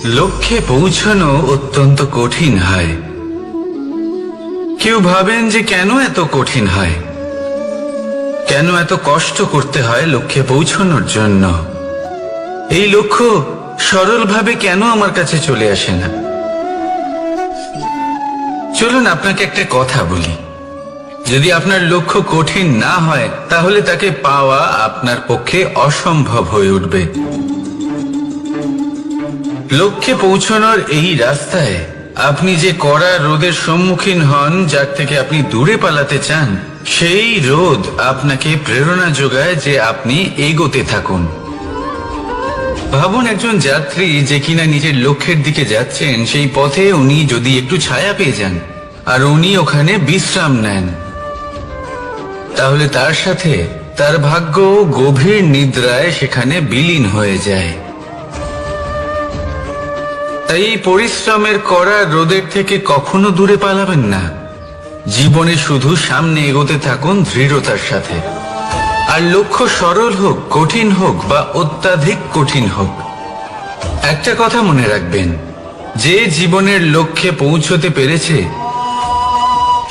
লক্ষ্যে পৌঁছানো অত্যন্ত কঠিন হয়। কেউ ভাবেন যে কেন এত কঠিন হয়, কেন এত কষ্ট করতে হয় লক্ষ্যে পৌঁছানোর জন্য। এই লক্ষ্য সরলভাবে কেন আমার কাছে চলে আসে না? চলুন আপনাকে একটা কথা বলি, যদি আপনার লক্ষ্য কঠিন না হয় তাহলে তাকে পাওয়া আপনার পক্ষে অসম্ভব হয়ে উঠবে। লক্ষ্যে পৌঁছানোর এই রাস্তায় আপনি যে কড়া রোদের সম্মুখীন হন, যার থেকে আপনি দূরে পালাতে চান, সেই রোদ আপনাকে প্রেরণা যোগায় যে আপনি এগোতে থাকুন। ভাবুন একজন যাত্রী যে কিনা নিজের লক্ষ্যের দিকে যাচ্ছেন, সেই পথে উনি যদি একটু ছায়া পেয়ে যান আর উনি ওখানে বিশ্রাম নেন, তাহলে তার সাথে তার ভাগ্য গভীর নিদ্রায় সেখানে বিলীন হয়ে যায়। তাই পরিশ্রমের করা রোদের থেকে কখনো দূরে পালাবেন না। জীবনে শুধু সামনে এগোতে থাকুন দৃঢ়তার সাথে। আর লক্ষ্য সরল হোক, কঠিন হোক বা অত্যাধিক কঠিন হোক, একটা কথা মনে রাখবেন, যে জীবনের লক্ষ্যে পৌঁছতে পেরেছে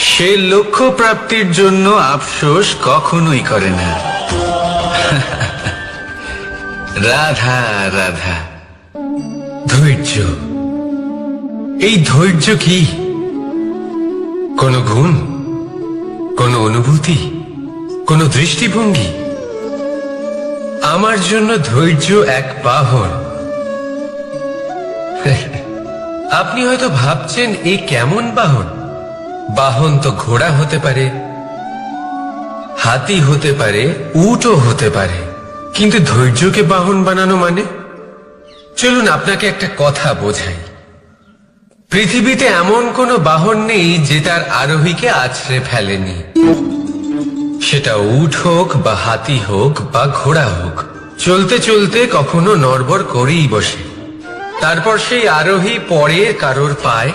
সে লক্ষ্য প্রাপ্তির জন্য আফসোস কখনোই করে না। রাধা রাধা। ধৈর্য, এই ধৈর্য কি কোনো গুণ, কোনো অনুভূতি, কোনো দৃষ্টিভঙ্গি? আমার জন্য ধৈর্য এক বাহন। আপনি হয়তো ভাবছেন এই কেমন বাহন? বাহন তো ঘোড়া হতে পারে, হাতি হতে পারে, উটও হতে পারে, কিন্তু ধৈর্যকে বাহন বানানো মানে? চলুন আপনাকে একটা কথা বোঝাই। পৃথিবীতে এমন কোনো বাহন নেই যে তার আরোহীকে আছড়ে ফেলেনি। সেটা উট হোক বা হাতি হোক বা ঘোড়া হোক, চলতে চলতে কখনো নড়বড় করেই বসে। তারপর সেই আরোহী পড়ে কারোর পায়,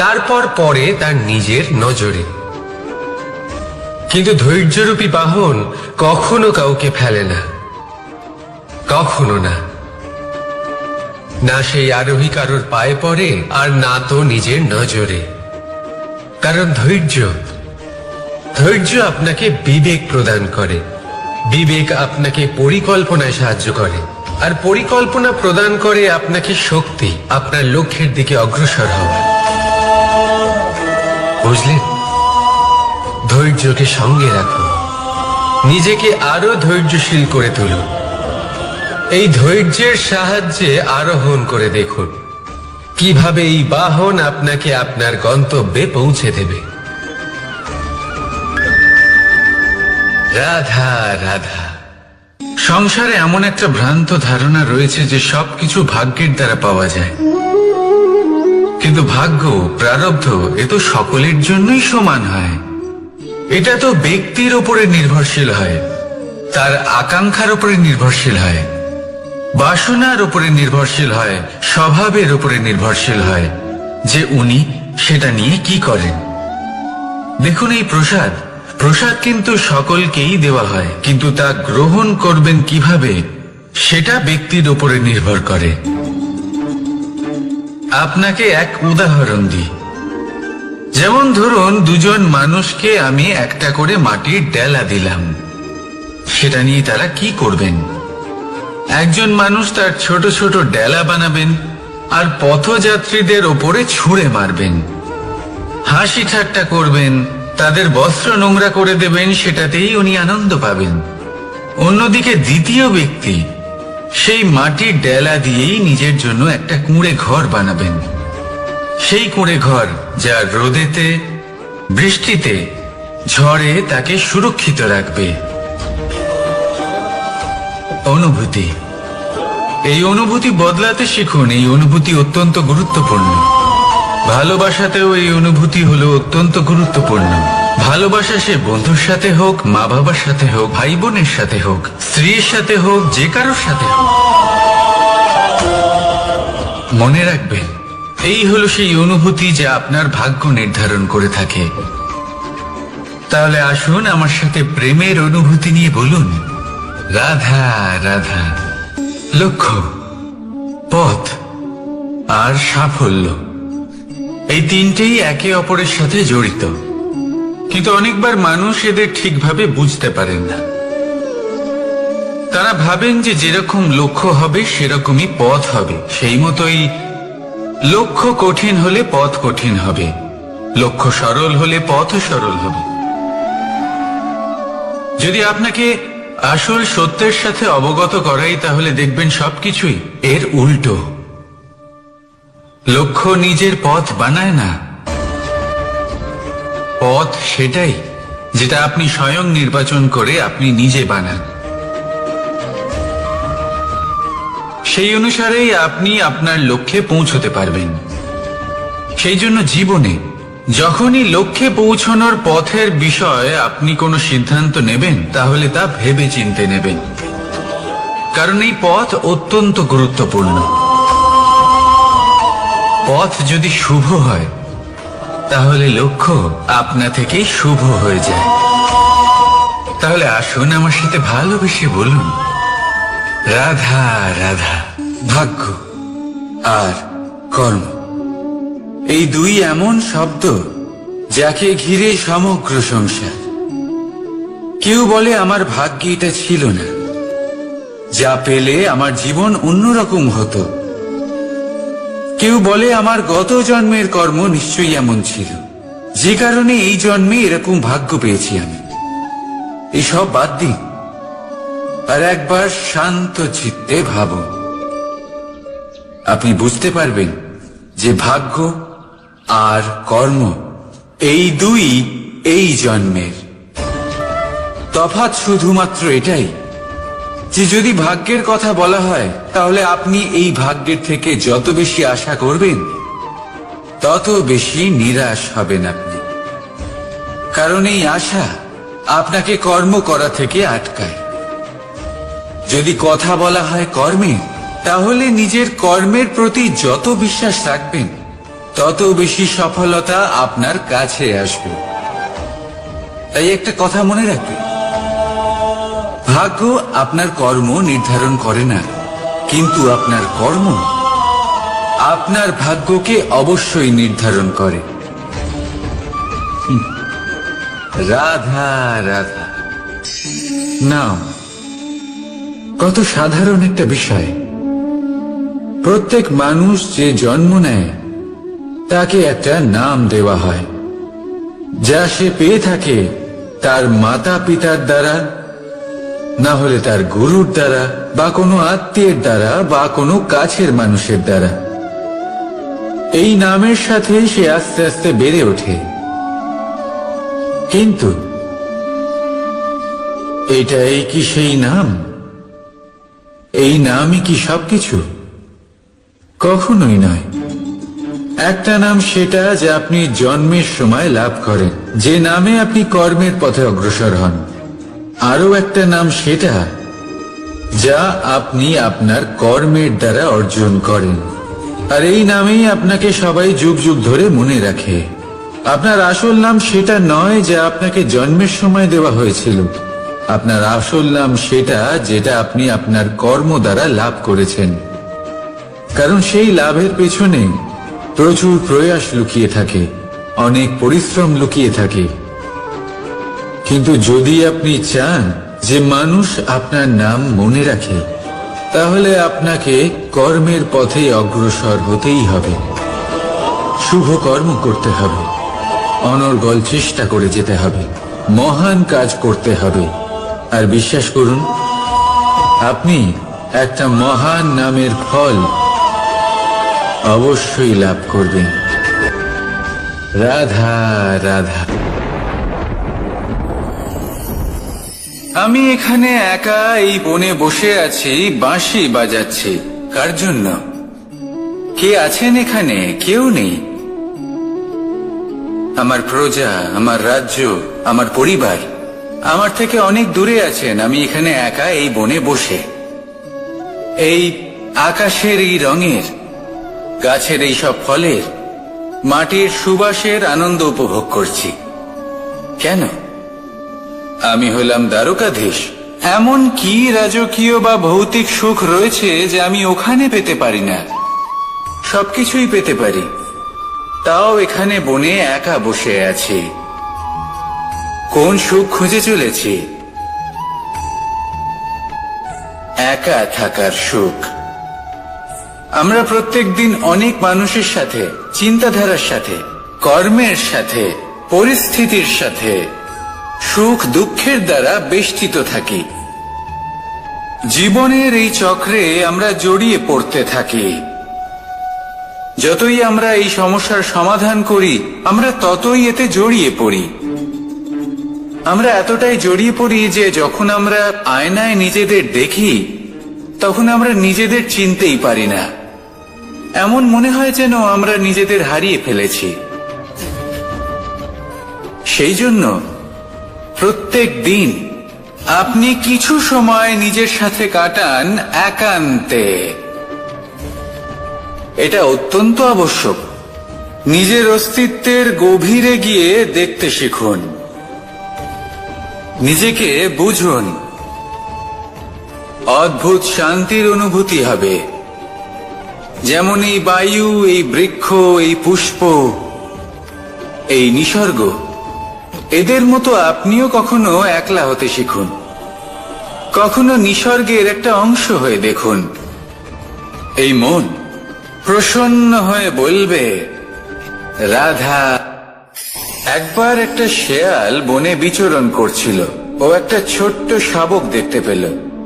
তারপর পড়ে তার নিজের নজরে। কিন্তু ধৈর্যরূপী বাহন কখনো কাউকে ফেলে না, কখনো না। না সেই আরোহী কারোর পায়ে পড়ে আর না তো নিজের নজরে। কারণ ধৈর্য আপনাকে বিবেক প্রদান করে, বিবেক আপনাকে পরিকল্পনায় সাহায্য করে, আর পরিকল্পনা প্রদান করে আপনাকে শক্তি আপনার লক্ষ্যের দিকে অগ্রসর হওয়া। বুঝলেন? ধৈর্যকে সঙ্গে রাখুন, নিজেকে আরো ধৈর্যশীল করে তুলুন। এই ধৈর্যের সাহায্যে আরোহণ করে দেখুন কিভাবে এই বাহন আপনাকে আপনার গন্তব্যে পৌঁছে দেবে। রাধা রাধা। সংসারে এমন একটা ভ্রান্ত ধারণা রয়েছে যে সবকিছু ভাগ্যের দ্বারা পাওয়া যায়, কিন্তু ভাগ্য, প্রারব্ধ এ তো সকলের জন্যই সমান হয়। এটা তো ব্যক্তির উপরে নির্ভরশীল হয়, তার আকাঙ্ক্ষার উপরে নির্ভরশীল হয়, বাসনার উপরে নির্ভরশীল হয়, স্বভাবের উপরে নির্ভরশীল হয় যে উনি সেটা নিয়ে কি করেন। দেখুন, এই প্রসাদ কিন্তু সকলকেই দেওয়া হয়, কিন্তু তা গ্রহণ করবেন কিভাবে সেটা ব্যক্তির উপরে নির্ভর করে। আপনাকে এক উদাহরণ দিই। যেমন ধরুন, দুজন মানুষকে আমি একটা করে মাটির ডেলা দিলাম, সেটা নিয়ে তারা কি করবেন? একজন মানুষ তার ছোট ছোট ডেলা বানাবেন আর পথযাত্রীদের ওপরে ছুঁড়ে মারবেন, হাসি ঠাট্টা করবেন, তাদের বস্ত্র নোংরা করে দেবেন, সেটাতেই উনি আনন্দ পাবেন। অন্যদিকে দ্বিতীয় ব্যক্তি সেই মাটির ডেলা দিয়েই নিজের জন্য একটা কুঁড়ে ঘর বানাবেন। সেই কুঁড়ে ঘর যা রোদেতে, বৃষ্টিতে, ঝড়ে তাকে সুরক্ষিত রাখবে। অনুভূতি, এই অনুভূতি বদলাতে শিখুন। এই অনুভূতি অত্যন্ত গুরুত্বপূর্ণ। ভালোবাসাতেও এই অনুভূতি হলো অত্যন্ত গুরুত্বপূর্ণ। ভালোবাসা সে বন্ধুর সাথে হোক, মা বাবার সাথে হোক, ভাই বোনের সাথে হোক, স্ত্রীর সাথে হোক, যে কারোর সাথে হোক, মনে রাখবেন এই হলো সেই অনুভূতি যা আপনার ভাগ্য নির্ধারণ করে থাকে। তাহলে আসুন আমার সাথে প্রেমের অনুভূতি নিয়ে বলুন, রাধা রাধা। লক্ষ্য, পথ, আর সাফল্য, এই তিনটেই একে অপরের সাথে জড়িত। কিন্তু অনেকবার মানুষ এদের ঠিকভাবে বুঝতে পারেন না। তারা ভাবেন যে যেরকম লক্ষ্য হবে সেরকমই পথ হবে, সেই মতোই লক্ষ্য কঠিন হলে পথ কঠিন হবে, লক্ষ্য সরল হলে পথও সরল হবে। যদি আপনাকে আসল সত্যের সাথে অবগত করাই, তাহলে দেখবেন সবকিছুই এর উল্টো। লক্ষ্য নিজের পথ বানায় না, পথ সেটাই যেটা আপনি স্বয়ং নির্বাচন করে আপনি নিজে বানান। সেই অনুসারেই আপনি আপনার লক্ষ্যে পৌঁছতে পারবেন। সেই জন্য জীবনে যখনই লক্ষ্যে পৌঁছানোর পথের বিষয়ে আপনি কোনো সিদ্ধান্ত নেবেন, তাহলে তা ভেবে চিন্তে নেবেন, কারণ এই পথ অত্যন্ত গুরুত্বপূর্ণ। পথ যদি শুভ হয়, তাহলে লক্ষ্য আপনা থেকেই শুভ হয়ে যায়। তাহলে আসুন আমার সাথে ভালোবেসে বলুন, রাধা রাধা। ভাগ্য আর কর্ম, এই দুই এমন শব্দ যাকে ঘিরে সমগ্র সংসার। কেউ বলে আমার ভাগ্যে এটা ছিল না, যা পেলে আমার জীবন অন্যরকম হতো। কেউ বলে আমার গত জন্মের কর্ম নিশ্চয়ই এমন ছিল, যে কারণে এই জন্মে এরকম ভাগ্য পেয়েছি আমি। এসব বাদ দিন, আর একবার শান্ত চিত্তে ভাবুন। আপনি বুঝতে পারবেন যে ভাগ্য আর কর্ম এই দুই এই জন্মের। তফাৎ শুধুমাত্র এটাই যে যদি ভাগ্যের কথা বলা হয়, তাহলে আপনি এই ভাগ্যের থেকে যত বেশি আশা করবেন, তত বেশি নিরাশ হবেন আপনি। কারণ এই আশা আপনাকে কর্ম করা থেকে আটকায়। যদি কথা বলা হয় কর্মে, তাহলে নিজের কর্মের প্রতি যত বিশ্বাস রাখবেন, তত বেশি সফলতা আপনার কাছে আসবে। তাই একটা কথা মনে রাখবেন, ভাগ্য আপনার কর্ম নির্ধারণ করে না, কিন্তু আপনার কর্ম আপনার ভাগ্যকে অবশ্যই নির্ধারণ করে। রাধা রাধা। নাম কত সাধারণ একটা বিষয়। প্রত্যেক মানুষ যে জন্ম নেয়, তাকে একটা নাম দেওয়া হয়, যা সে পেয়ে থাকে তার মাতা পিতার দ্বারা, না হলে তার গুরুর দ্বারা, বা কোনো আত্মীয়ের দ্বারা, বা কোনো কাছের মানুষের দ্বারা। এই নামের সাথে সে আস্তে আস্তে বেড়ে ওঠে। কিন্তু এটাই কি সেই নাম? এই নামই কি সবকিছু? কখনোই নয়। একটা নাম সেটা যা আপনি জন্মের সময় লাভ করেন, যে নামে আপনি কর্মের পথে অগ্রসর হন। আরো একটা নাম সেটা যা আপনি আপনার কর্মের দ্বারা অর্জন করেন। আর এই নামেই আপনাকে সবাই যুগ যুগ ধরে মনে রাখে। আপনার আসল নাম সেটা নয় যা আপনাকে জন্মের সময় দেওয়া হয়েছিল। আপনার আসল নাম সেটা যেটা আপনি আপনার কর্ম দ্বারা লাভ করেছেন। কারণ সেই লাভের পেছনে প্রচুর প্রয়াস লুকিয়ে থাকে, অনেক পরিশ্রম লুকিয়ে থাকে। কিন্তু যদি আপনি চান যে মানুষ আপনার নাম মনে রাখে, তাহলে আপনাকে কর্মের পথে অগ্রসর হতেই হবে। শুভ কর্ম করতে হবে, অনর্গল চেষ্টা করে যেতে হবে, মহান কাজ করতে হবে। আর বিশ্বাস করুন, আপনি একটা মহান নামের ফল অবশ্যই লাভ করবেন। রাধা রাধা। আমি এখানে একা এই বনে বসে আছি, বাঁশি বাজাচ্ছি। কার জন্য? কে আছেন এখানে? কেউ নেই। আমার প্রজা, আমার রাজ্য, আমার পরিবার আমার থেকে অনেক দূরে আছেন। আমি এখানে একা এই বনে বসে এই আকাশের এই রঙের, গাছের এই সব ফলের, মাটির সুবাসের আনন্দ উপভোগ করছি। কেন? আমি হলাম দ্বারকাধীশ। এমন কি রাজকীয় বা ভৌতিক সুখ রয়েছে যে আমি ওখানে পেতে পারি না? সবকিছুই পেতে পারি, তাও এখানে বনে একা বসে আছি। কোন সুখ খুঁজে চলেছি? একা থাকার সুখ। আমরা প্রত্যেকদিন অনেক মানুষের সাথে, চিন্তাধারার সাথে, কর্মের সাথে, পরিস্থিতির সাথে, সুখ দুঃখের দ্বারা বেষ্টিত থাকি। জীবনের এই চক্রে আমরা জড়িয়ে পড়তে থাকি। যতই আমরা এই সমস্যার সমাধান করি, আমরা ততই এতে জড়িয়ে পড়ি। আমরা এতটাই জড়িয়ে পড়ি যে যখন আমরা আয়নায় নিজেদের দেখি, তখন আমরা নিজেদের চিনতেই পারি না। এমন মনে হয় যেন আমরা নিজেদের হারিয়ে ফেলেছি। সেই জন্য প্রত্যেক দিন আপনি কিছু সময় নিজের সাথে কাটান একান্তে। এটা অত্যন্ত আবশ্যক। নিজের অস্তিত্বের গভীরে গিয়ে দেখতে শিখুন, নিজেকে বুঝুন। অদ্ভুত শান্তির অনুভূতি হবে। যেমন এই বায়ু, এই বৃক্ষ, এই পুষ্প, এই নিসর্গ, এদের মতো আপনিও কখনো একলা হতে শিখুন। কখনো নিসর্গের একটা অংশ হয়ে দেখুন। এই মন প্রসন্ন হয়ে বলবে, রাধা। একবার একটা শেয়াল বনে বিচরণ করছিল। ও একটা ছোট্ট শাবক দেখতে পেল।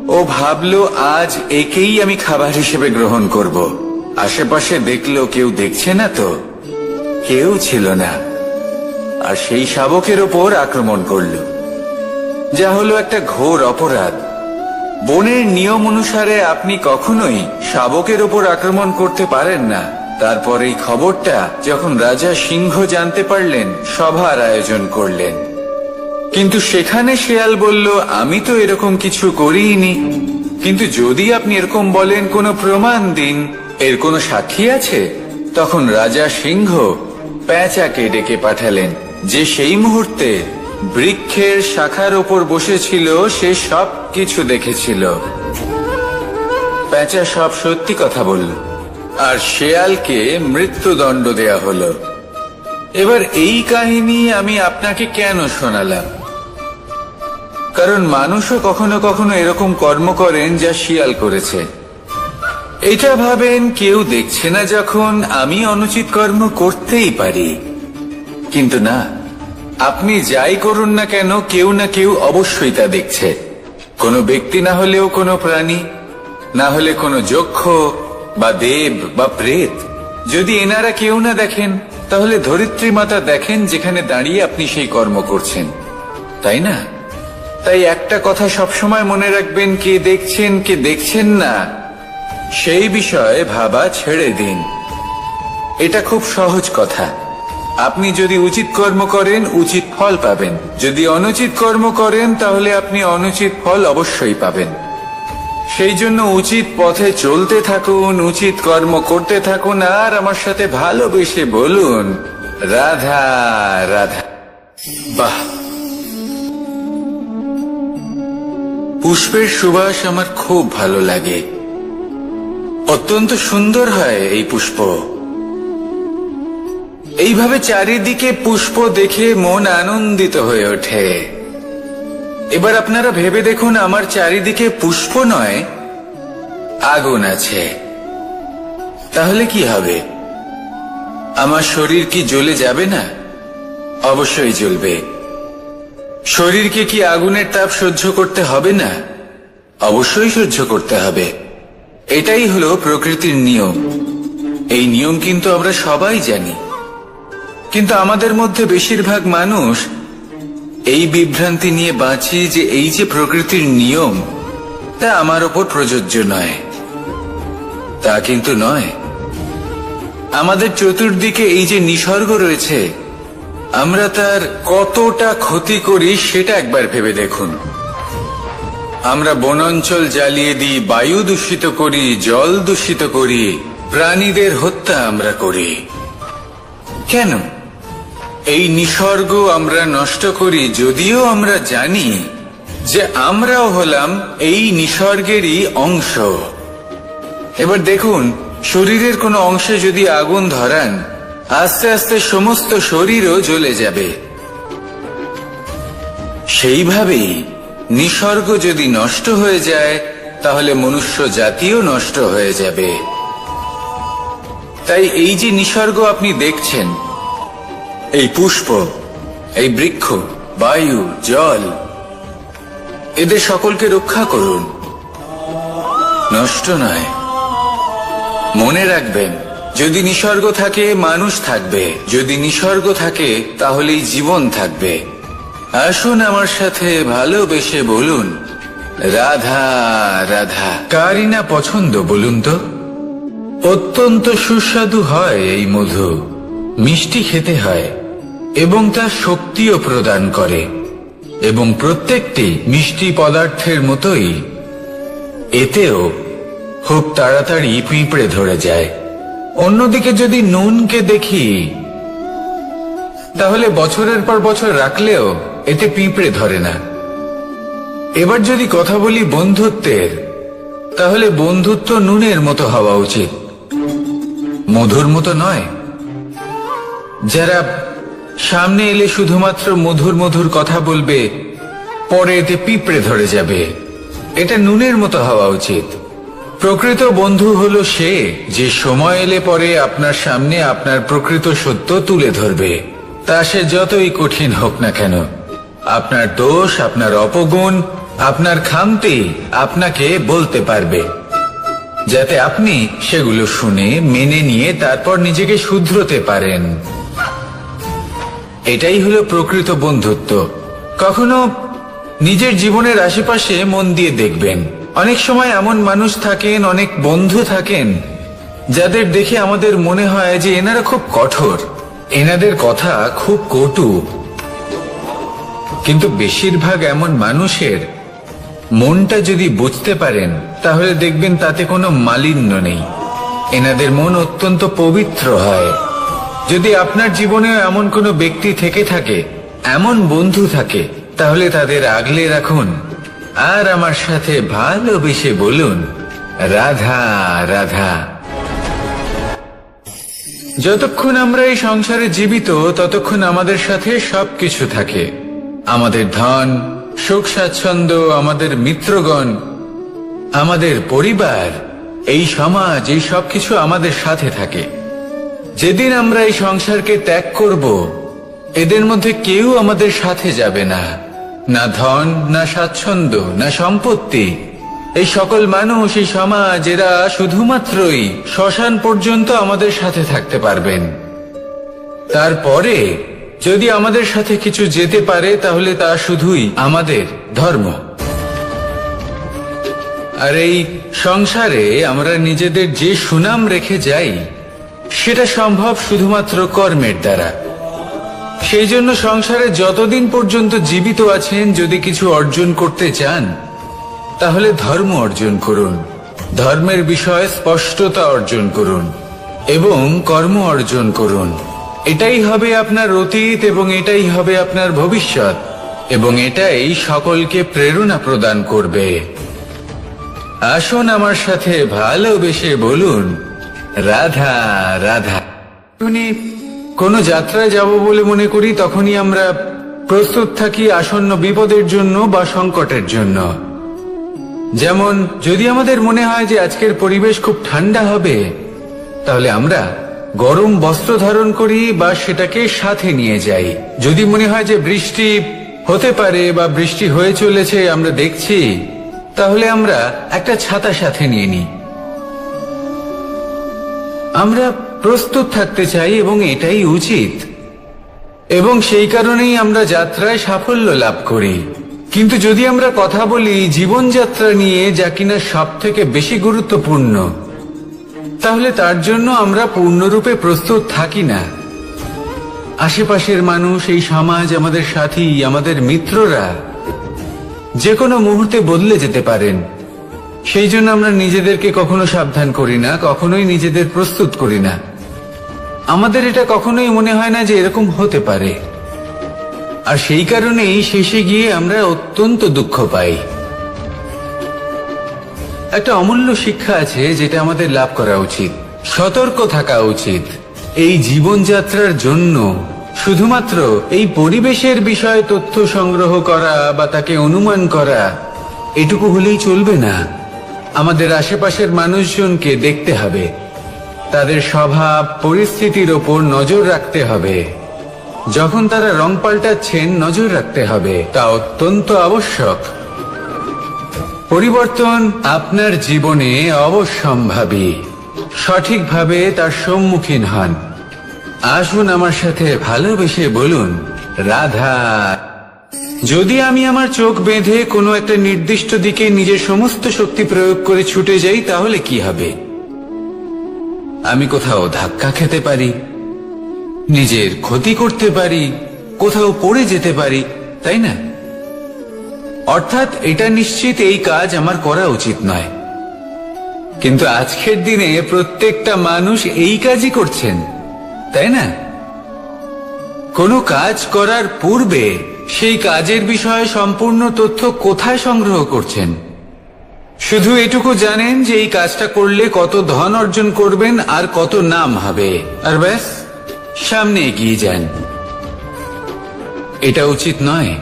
ও ভাবলো, আজ একেই আমি খাবার হিসেবে গ্রহণ করব। আশেপাশে দেখলো, কেউ দেখছে না তো? কেউ ছিল না। আর সেই শাবকের ওপর আক্রমণ করল, যা হলো একটা ঘোর অপরাধ। বনের নিয়ম অনুসারে আপনি কখনোই শাবকের ওপর আক্রমণ করতে পারেন না। তারপর এই খবরটা যখন রাজা সিংহ জানতে পারলেন, সভার আয়োজন করলেন। কিন্তু সেখানে শেয়াল বলল, আমি তো এরকম কিছু করিনি। কিন্তু যদি আপনি এরকম বলেন, কোনো প্রমাণ দিন, এর কোনো সাক্ষী আছে? তখন রাজা সিংহ পেঁচাকে ডেকে পাঠালেন, যে সেই মুহূর্তে বৃক্ষের শাখার ওপর বসেছিল। সে সব কিছু দেখেছিল। পেঁচা সব সত্যি কথা বলল, আর শেয়ালকে মৃত্যুদণ্ড দেয়া হলো। এবার এই কাহিনী আমি আপনাকে কেন শোনালাম? কারণ মানুষও কখনো কখনো এরকম কর্ম করেন যা শিয়াল করেছে। এটা ভাবেন, কেউ দেখছে না যখন, আমি অনুচিত কর্ম করতেই পারি। কিন্তু না, আপনি যাই করুন না কেন, কেউ না কেউ অবশ্যই তা দেখছে। কোনো ব্যক্তি না হলেও কোনো প্রাণী, না হলে কোনো যক্ষ বা দেব বা প্রেত। যদি এনারা কেউ না দেখেন, তাহলে ধরিত্রী মাতা দেখেন, যেখানে দাঁড়িয়ে আপনি সেই কর্ম করছেন, তাই না? তাই একটা কথা সবসময় মনে রাখবেন, কে দেখছেন কে দেখছেন না, সেই বিষয়ে ভাবা ছেড়ে দিন। এটা খুব সহজ কথা। আপনি যদি উচিত কর্ম করেন, উচিত ফল পাবেন। যদি অনুচিত কর্ম করেন, তাহলে আপনি অনুচিত ফল অবশ্যই পাবেন। সেই জন্য উচিত পথে চলতে থাকুন, উচিত কর্ম করতে থাকুন, আর আমার সাথে ভালোবেসে বলুন, রাধা রাধা। বাহ! পুষ্পের সুবাস আমার খুব ভালো লাগে। অত্যন্ত সুন্দর হয় এই পুষ্প। এইভাবে চারিদিকে পুষ্প দেখে মন আনন্দিত হয়ে ওঠে। এবার আপনারা ভেবে দেখুন, আমার চারিদিকে পুষ্প নয়, আগুন আছে। তাহলে কি হবে? আমার শরীর কি জ্বলে যাবে না? অবশ্যই জ্বলবে। শরীরকে কি আগুনের তাপ সহ্য করতে হবে না? অবশ্যই সহ্য করতে হবে। এটাই হলো প্রকৃতির নিয়ম। এই নিয়ম কিন্তু আমরা সবাই জানি, কিন্তু আমাদের মধ্যে বেশিরভাগ মানুষ এই বিভ্রান্তি নিয়ে বাঁচি যে এই যে প্রকৃতির নিয়ম, তা আমার ওপর প্রযোজ্য নয়। তা কিন্তু নয়। আমাদের চতুর্দিকে এই যে নিসর্গ রয়েছে, আমরা তার কতটা ক্ষতি করি সেটা একবার ভেবে দেখুন। আমরা বনাঞ্চল জ্বালিয়ে দিই, বায়ু দূষিত করি, জল দূষিত করি, প্রাণীদের হত্যা আমরা করি। কেন? এই নিসর্গ আমরা নষ্ট করি, যদিও আমরা জানি যে আমরাও হলাম এই নিসর্গেরই অংশ। এবার দেখুন, শরীরের কোনো অংশে যদি আগুন ধরান, আস্তে আস্তে সমস্ত শরীরও জ্বলে যাবে। সেইভাবেই নিসর্গ যদি নষ্ট হয়ে যায়, তাহলে মনুষ্য জাতিও নষ্ট হয়ে যাবে। তাই এই যে নিসর্গ আপনি দেখছেন, এই পুষ্প, এই বৃক্ষ, বায়ু, জল, এদের সকলকে রক্ষা করুন, নষ্ট নয়। মনে রাখবেন, যদি নিসর্গ থাকে মানুষ থাকবে, যদি নিসর্গ থাকে তাহলেই জীবন থাকবে। আসুন আমার সাথে ভালোবেসে বলুন, রাধা রাধা। কারই না পছন্দ বলুন তো? অত্যন্ত সুস্বাদু হয় এই মধু, মিষ্টি খেতে হয় এবং তা শক্তিও প্রদান করে, এবং প্রত্যেকটি মিষ্টি পদার্থের মতোই এতেও খুব তাড়াতাড়ি পিঁপড়ে ধরে যায়। অন্যদিকে যদি নুনকে দেখি, তাহলে বছরের পর বছর রাখলেও এতে পিঁপড়ে ধরে না। এবার যদি কথা বলি বন্ধুত্বের, তাহলে বন্ধুত্ব নুনের মতো হওয়া উচিত, মধুর মতো নয়। যারা সামনে এলে শুধুমাত্র মধুর মধুর কথা বলবে, পরে এতে পিঁপড়ে ধরে যাবে, এটা নুনের মতো হওয়া উচিত। প্রকৃত বন্ধু হলো সে যে সময় এলে পরে আপনার সামনে আপনার প্রকৃত সত্য তুলে ধরবে, তা সে যতই কঠিন হোক না কেন। আপনার দোষ, আপনার অপগুণ, আপনার খামতি আপনাকে বলতে পারবে, যাতে আপনি সেগুলো শুনে মেনে নিয়ে তারপর নিজেকে শুধরোতে পারেন। এটাই হলো প্রকৃত বন্ধুত্ব। কখনো নিজের জীবনের আশেপাশে মন দিয়ে দেখবেন, অনেক সময় এমন মানুষ থাকেন, অনেক বন্ধু থাকেন, যাদের দেখে আমাদের মনে হয় যে এনারা খুব কঠোর, এনাদের কথা খুব কটু। কিন্তু বেশিরভাগ এমন মানুষের মনটা যদি বুঝতে পারেন, তাহলে দেখবেন তাতে কোনো মালিন্য নেই, এনাদের মন অত্যন্ত পবিত্র হয়। যদি আপনার জীবনেও এমন কোনো ব্যক্তি থেকে থাকে, এমন বন্ধু থাকে, তাহলে তাদের আগলে রাখুন আর আমার সাথে ভালোবেসে বলুন, রাধা রাধা। যতক্ষণ আমরা এই সংসারে জীবিত, ততক্ষণ আমাদের সাথে সবকিছু থাকে, আমাদের ধন, সুখ স্বাচ্ছন্দ্য, আমাদের মিত্রগণ, আমাদের পরিবার, এই সমাজ, এই সবকিছু আমাদের সাথে থাকে। যেদিন আমরা এই সংসারকে ত্যাগ করব, এদের মধ্যে কেউ আমাদের সাথে যাবে না, না ধন, না স্বাচ্ছন্দ্য, না সম্পত্তি। এই সকল মানুষ, এই সমাজ, এরা শুধুমাত্রই শ্মশান পর্যন্ত আমাদের সাথে থাকতে পারবেন। তারপরে যদি আমাদের সাথে কিছু যেতে পারে, তাহলে তা শুধুই আমাদের ধর্ম। আর এই সংসারে আমরা নিজেদের যে সুনাম রেখে যাই, সেটা সম্ভব শুধুমাত্র কর্মের দ্বারা। সেই জন্য সংসারে যতদিন পর্যন্ত জীবিত আছেন, যদি কিছু অর্জন করতে চান, তাহলে ধর্ম অর্জন করুন, ধর্মের বিষয়ে স্পষ্টতা অর্জন করুন এবং কর্ম অর্জন করুন। এটাই হবে আপনার অতীত এবং এটাই হবে আপনার ভবিষ্যৎ, এবং এটাই সকলকে প্রেরণা প্রদান করবে। আসুন আমার সাথে ভালোবেসে বলুন, রাধা রাধা। কোনো যাত্রায় যাব বলে মনে করি, তখনই আমরা প্রস্তুত থাকি আসন্ন বিপদের জন্য বা সংকটের জন্য। যেমন যদি আমাদের মনে হয় যে আজকের পরিবেশ খুব ঠান্ডা হবে, তাহলে আমরা গরম বস্ত্র ধারণ করি বা সেটাকে সাথে নিয়ে যাই। যদি মনে হয় যে বৃষ্টি হতে পারে বা বৃষ্টি হয়ে চলেছে, আমরা দেখছি, তাহলে আমরা একটা ছাতা সাথে নিয়ে নিই। আমরা প্রস্তুত থাকতে চাই এবং এটাই উচিত, এবং সেই কারণেই আমরা যাত্রায় সাফল্য লাভ করি। কিন্তু যদি আমরা কথা বলি জীবনযাত্রা নিয়ে, যা কিনা সব থেকে বেশি গুরুত্বপূর্ণ, তাহলে তার জন্য আমরা পূর্ণরূপে প্রস্তুত থাকি না। আশেপাশের মানুষ, এই সমাজ, আমাদের সাথী, আমাদের মিত্ররা যে কোনো মুহূর্তে বদলে যেতে পারেন। সেই জন্য আমরা নিজেদেরকে কখনো সাবধান করি না, কখনোই নিজেদের প্রস্তুত করি না। আমাদের এটা কখনোই মনে হয় না যে এরকম হতে পারে, আর সেই কারণেই শেষে গিয়ে আমরা অত্যন্ত দুঃখ পাই। একটা অমূল্য শিক্ষা আছে যেটা আমাদের লাভ করা উচিত, সতর্ক থাকা উচিত। এই জীবনযাত্রার জন্য শুধুমাত্র এই পরিবেশের বিষয়ে তথ্য সংগ্রহ করা বা তাকে অনুমান করা এটুকু হলেই চলবে না। আমাদের আশেপাশের মানুষজনকে দেখতে হবে, তাদের স্বভাব পরিস্থিতির ওপর নজর রাখতে হবে। যখন তারা রং পাল্টাচ্ছেন নজর রাখতে হবে, তা অত্যন্ত আবশ্যক। পরিবর্তন আপনার জীবনে অবশ্যম্ভাবী। সঠিকভাবে তার সম্মুখীন হন। আসুন আমার সাথে ভালোবেসে বলুন, রাধা। যদি আমি আমার চোখ বেঁধে কোনো একটা নির্দিষ্ট দিকে নিজের সমস্ত শক্তি প্রয়োগ করে ছুটে যাই, তাহলে কি হবে? আমি কোথাও ধাক্কা খেতে পারি, নিজের ক্ষতি করতে পারি, কোথাও পড়ে যেতে পারি, তাই না? অর্থাৎ এটা নিশ্চিত এই কাজ আমার করা উচিত নয়। কিন্তু আজকের দিনে প্রত্যেকটা মানুষ এই কাজই করছেন, তাই না? কোনো কাজ করার পূর্বে সেই কাজের বিষয়ে সম্পূর্ণ তথ্য কোথায় সংগ্রহ করছেন? শুধু এটুকু জানেন যে এই কাজটা করলে কত ধন অর্জন করবেন আর কত নাম হবে, আর ব্যাস সামনে এগিয়ে যান। এটা উচিত নয়।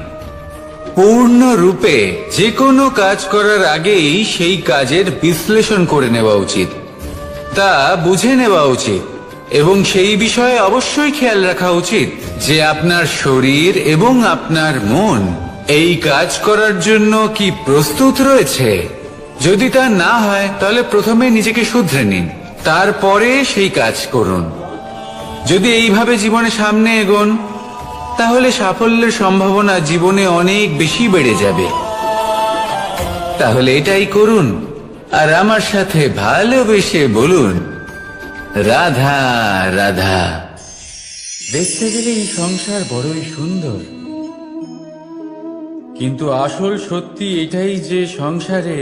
পূর্ণরূপে যে কোনো কাজ করার আগেই সেই কাজের বিশ্লেষণ করে নেওয়া উচিত, তা বুঝে নেওয়া উচিত, এবং সেই বিষয়ে অবশ্যই খেয়াল রাখা উচিত যে আপনার শরীর এবং আপনার মন এই কাজ করার জন্য কি প্রস্তুত রয়েছে। যদি তা না হয় তাহলে প্রথমে নিজেকে শুধরে নিন, তারপরে সেই কাজ করুন। যদি এইভাবে জীবনে সামনে এগোন, তাহলে সাফল্যের সম্ভাবনা জীবনে অনেক বেশি বেড়ে যাবে। তাহলে এটাই করুন, আর আমার সাথে ভালোবেসে বলুন, রাধা রাধা। দেখতে গেলে এই সংসার বড়ই সুন্দর, কিন্তু আসল সত্যি এটাই যে সংসারে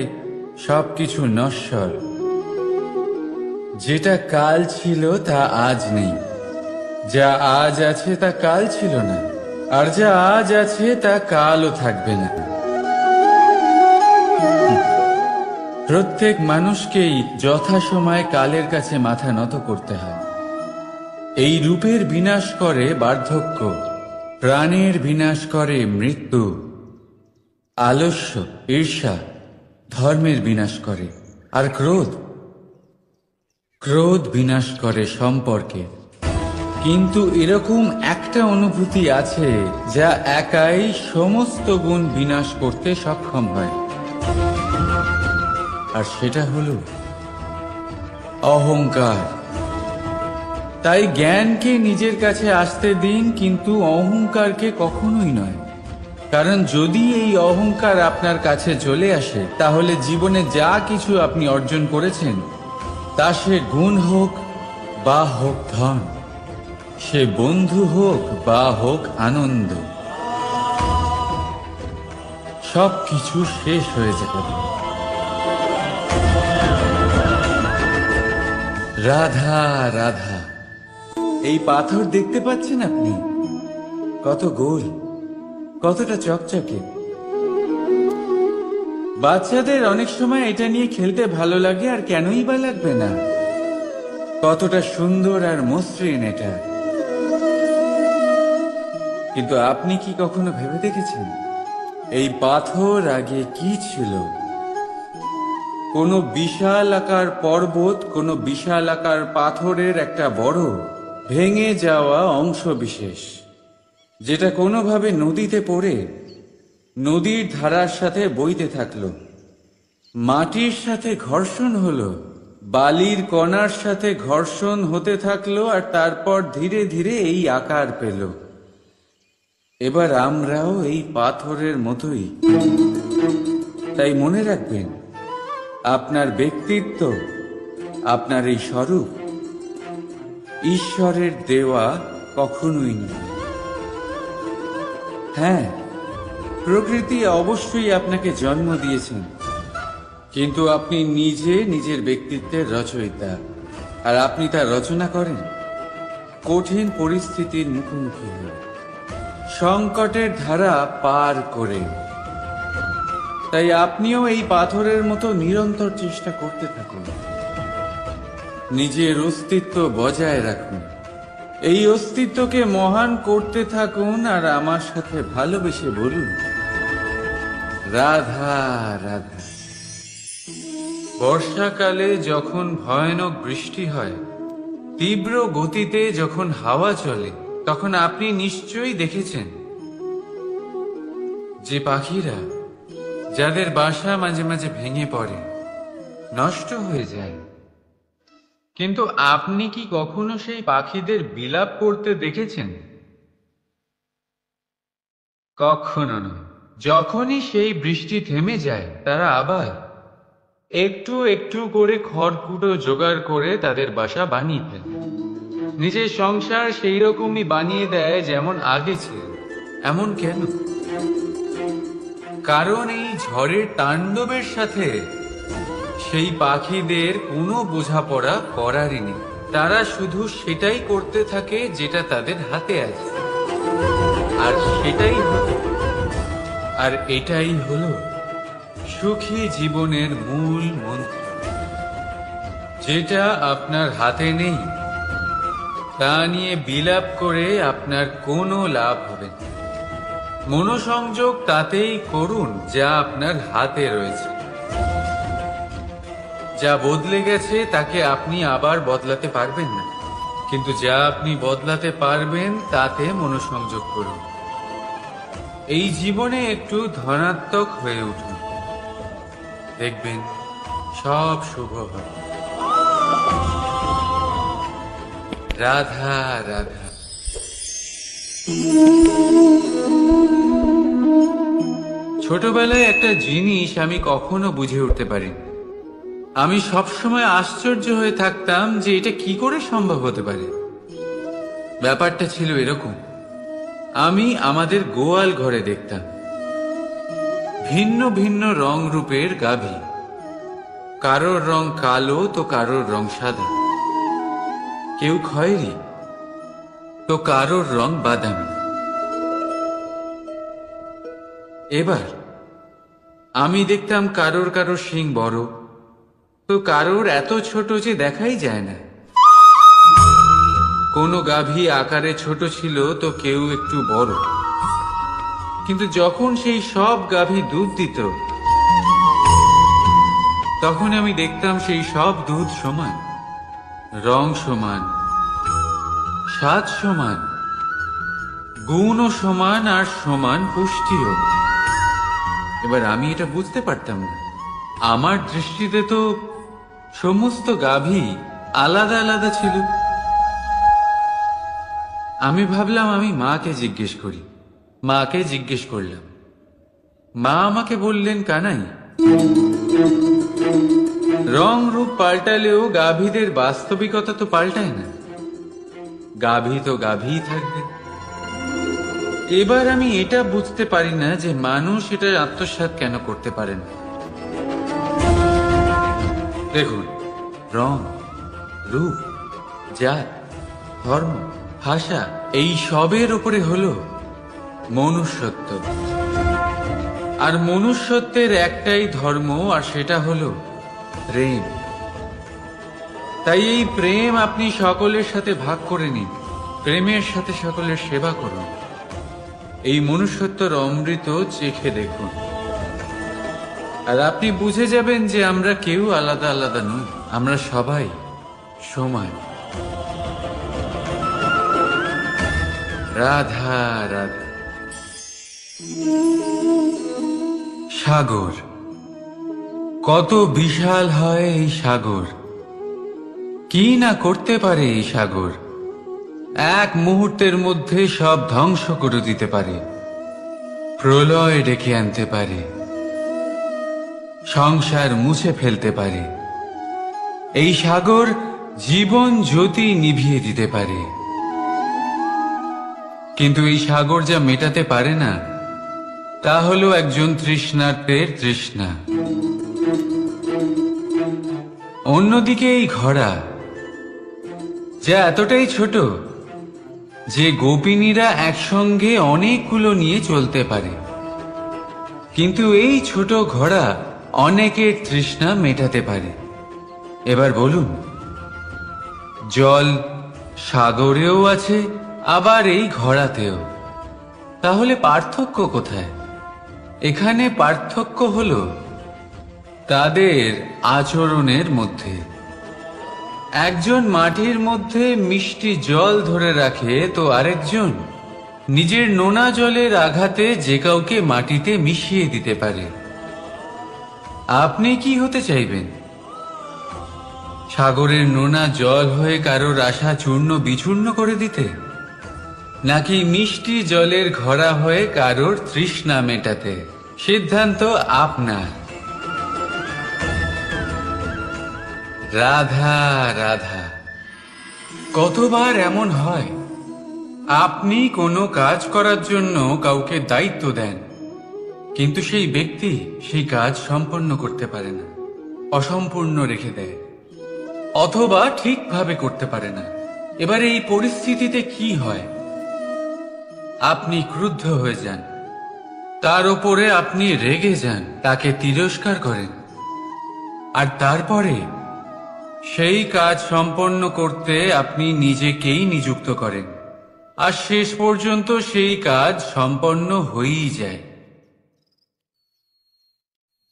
সবকিছু নশ্বর। যেটা কাল ছিল তা আজ নেই, যা আজ আছে তা কাল ছিল না, আর যা আজ আছে তা কালও থাকবে না। প্রত্যেক মানুষকেই যথাসময়ে কালের কাছে মাথা নত করতে হয়। এই রূপের বিনাশ করে বার্ধক্য, প্রাণের বিনাশ করে মৃত্যু, আলস্য, ঈর্ষা ধর্মের বিনাশ করে, আর ক্রোধ বিনাশ করে সম্পর্কে। কিন্তু এরকম একটা অনুভূতি আছে যা একাই সমস্ত গুণ বিনাশ করতে সক্ষম হয়, আর সেটা হলো অহংকার। তাই জ্ঞানকে নিজের কাছে আসতে দিন, কিন্তু অহংকারকে কখনোই নয়। কারণ যদি এই অহংকার আপনার কাছে চলে আসে, তাহলে জীবনে যা কিছু আপনি অর্জন করেছেন, তা সে গুণ হোক বা হোক ধন, সে বন্ধু হোক বা হোক আনন্দ, সবকিছু শেষ হয়ে যাবে। রাধা রাধা। এই পাথর দেখতে পাচ্ছেন আপনি? কত গোল, কতটা চকচকে। বাচ্চাদের অনেক সময় এটা নিয়ে খেলতে ভালো লাগে, আর কেনই বা লাগবে না? কতটা সুন্দর আর মসৃণ এটা। কিন্তু আপনি কি কখনো ভেবে দেখেছেন এই পাথর আগে কি ছিল? কোনো বিশাল আকার পর্বত, কোনো বিশাল আকার পাথরের একটা বড় ভেঙে যাওয়া অংশ বিশেষ, যেটা কোনোভাবে নদীতে পড়ে নদীর ধারার সাথে বইতে থাকলো, মাটির সাথে ঘর্ষণ হলো, বালির কণার সাথে ঘর্ষণ হতে থাকলো, আর তারপর ধীরে ধীরে এই আকার পেল। এবার আমরাও এই পাথরের মতোই। তাই মনে রাখবেন, আপনার ব্যক্তিত্ব, আপনার এই স্বরূপ ঈশ্বরের দেওয়া কখনোই নয়। হ্যাঁ, প্রকৃতি অবশ্যই আপনাকে জন্ম দিয়েছেন, কিন্তু আপনি নিজে নিজের ব্যক্তিত্বের রচয়িতা, আর আপনি তা রচনা করেন কঠিন পরিস্থিতির মুখোমুখি হয়ে, সংকটের ধারা পার করে। তাই আপনিও এই পাথরের মতো নিরন্তর চেষ্টা করতে থাকুন। নিজের অস্তিত্ব বজায় রাখুন, এই অস্তিত্বকে মহান করতে থাকুন, আর আমার সাথে ভালোবেসে বলুন, রাধা রাধা। বর্ষাকালে যখন ভয়ানক বৃষ্টি হয়, তীব্র গতিতে যখন হাওয়া চলে, তখন আপনি নিশ্চয়ই দেখেছেন যে পাখিরা, যাদের বাসা মাঝে মাঝে ভেঙে পড়ে, নষ্ট হয়ে যায়। কিন্তু আপনি কি কখনো সেই পাখিদের বিলাপ করতে দেখেছেন? কখনো নয়। যখনই সেই বৃষ্টি থেমে যায়, তারা আবার একটু একটু করে খড়কুটো জোগাড় করে তাদের বাসা বানিয়ে ফেলে। নিজের সংসার সেই রকমই বানিয়ে দেয় যেমন আগে ছিল। এমন কেন? কারণ এই ঝড়ের তাণ্ডবের সাথে সেই পাখিদের কোনো বোঝাপড়া করারই নেই। তারা শুধু সেটাই করতে থাকে যেটা তাদের হাতে আছে, আর সেটাই হলো, আর এটাই হলো সুখী জীবনের মূল মন্ত্র। যেটা আপনার হাতে নেই তা নিয়ে বিলাপ করে আপনার কোনো লাভ হবে না। মনোসংযোগ তাতেই করুন যা আপনার হাতে রয়েছে। যা বদলে গেছে তাকে আপনি আবার বদলাতে পারবেন না, কিন্তু যা আপনি বদলাতে পারবেন তাতে মনোসংযোগ করুন। এই জীবনে একটু ধনাত্মক হয়ে উঠুন, দেখবেন সব শুভ হবে। রাধা রাধা। ছোটবেলায় একটা জিনিস আমি কখনো বুঝে উঠতে পারিনি। আমি সবসময় আশ্চর্য হয়ে থাকতাম যে এটা কি করে সম্ভব হতে পারে। ব্যাপারটা ছিল এরকম, আমি আমাদের গোয়াল ঘরে দেখতাম ভিন্ন ভিন্ন রং রূপের গাভী। কারোর রং কালো তো কারোর রং সাদা, কেউ খয়েরি তো কারোর রং বাদামি। এবার আমি দেখতাম কারোর কারোর শিং বড় তো কারোর এত ছোট যে দেখাই যায় না। কোনো গাভী আকারে ছোট ছিল তো কেউ একটু বড়। কিন্তু যখন সেই সব গাভী দুধ দিত, তখন আমি দেখতাম সেই সব দুধ সমান, রং সমান, স্বাদ সমান, গুণও সমান, আর সমান পুষ্টিও। এবার আমি এটা বুঝতে পারতাম না। আমার দৃষ্টিতে তো সমস্ত গাভী আলাদা আলাদা ছিল। আমি ভাবলাম আমি মাকে জিজ্ঞেস করি। মাকে জিজ্ঞেস করলাম। মা আমাকে বললেন, কানাই, রং রূপ পাল্টালেও গাভীদের বাস্তবিকতা তো পাল্টায় না। গাভী তো গাভীই থাকবে। এবার আমি এটা বুঝতে পারি না যে মানুষ এটা আত্মসাৎ কেন করতে পারে না। দেখুন, রং, রূপ, জাত, ধর্ম, ভাষা, এই সবের উপরে হলো মনুষ্যত্ব। আর মনুষ্যত্বের একটাই ধর্ম, আর সেটা হলো প্রেম। তাই এই প্রেম আপনি সকলের সাথে ভাগ করে নিন, প্রেমের সাথে সকলের সেবা করুন। এই মনুষ্যত্বর অমৃত চেখে দেখুন, আর আপনি বুঝে যাবেন যে আমরা কেউ আলাদা আলাদা নই, আমরা সবাই সমান। রাধা রাধা। সাগর, কত বিশাল হয় এই সাগর! কি না করতে পারে এই সাগর! এক মুহূর্তের মধ্যে সব ধ্বংস করে দিতে পারে, প্রলয় ডেকে আনতে পারে, সংসার মুছে ফেলতে পারে। এই সাগর জীবন জ্যোতি নিভিয়ে দিতে পারে। কিন্তু এই সাগর যা মেটাতে পারে না, তা হলো একজন তৃষ্ণার্তের তৃষ্ণা। অন্যদিকে এই ঘোড়া, যা এতটাই ছোট যে গোপিনীরা একসঙ্গে অনেকগুলো নিয়ে চলতে পারে, কিন্তু এই ছোট ঘোড়া অনেকের তৃষ্ণা মেটাতে পারে। এবার বলুন, জল সাগরেও আছে, আবার এই ঘড়াতেও। তাহলে পার্থক্য কোথায়? এখানে পার্থক্য হলো তাদের আচরণের মধ্যে। একজন মাটির মধ্যে মিষ্টি জল ধরে রাখে, তো আরেকজন নিজের নোনা জলের আঘাতে যে কাউকে মাটিতে মিশিয়ে দিতে পারে। আপনি কি হতে চাইবেন? সাগরের নোনা জল হয়ে কারোর আশা চূর্ণ বিচূর্ণ করে দিতে, নাকি মিষ্টি জলের ঘড়া হয়ে কারোর তৃষ্ণা মেটাতে? সিদ্ধান্ত আপনার। রাধা রাধা। কতবার এমন হয়, আপনি কোনো কাজ করার জন্য কাউকে দায়িত্ব দেন, কিন্তু সেই ব্যক্তি সেই কাজ সম্পন্ন করতে পারে না, অসম্পূর্ণ রেখে দেয়, অথবা ঠিকভাবে করতে পারে না। এবার এই পরিস্থিতিতে কি হয়? আপনি ক্রুদ্ধ হয়ে যান, তার উপরে আপনি রেগে যান, তাকে তিরস্কার করেন, আর তারপরে সেই কাজ সম্পন্ন করতে আপনি নিজেকেই নিযুক্ত করেন, আর শেষ পর্যন্ত সেই কাজ সম্পন্ন হয়েই যায়।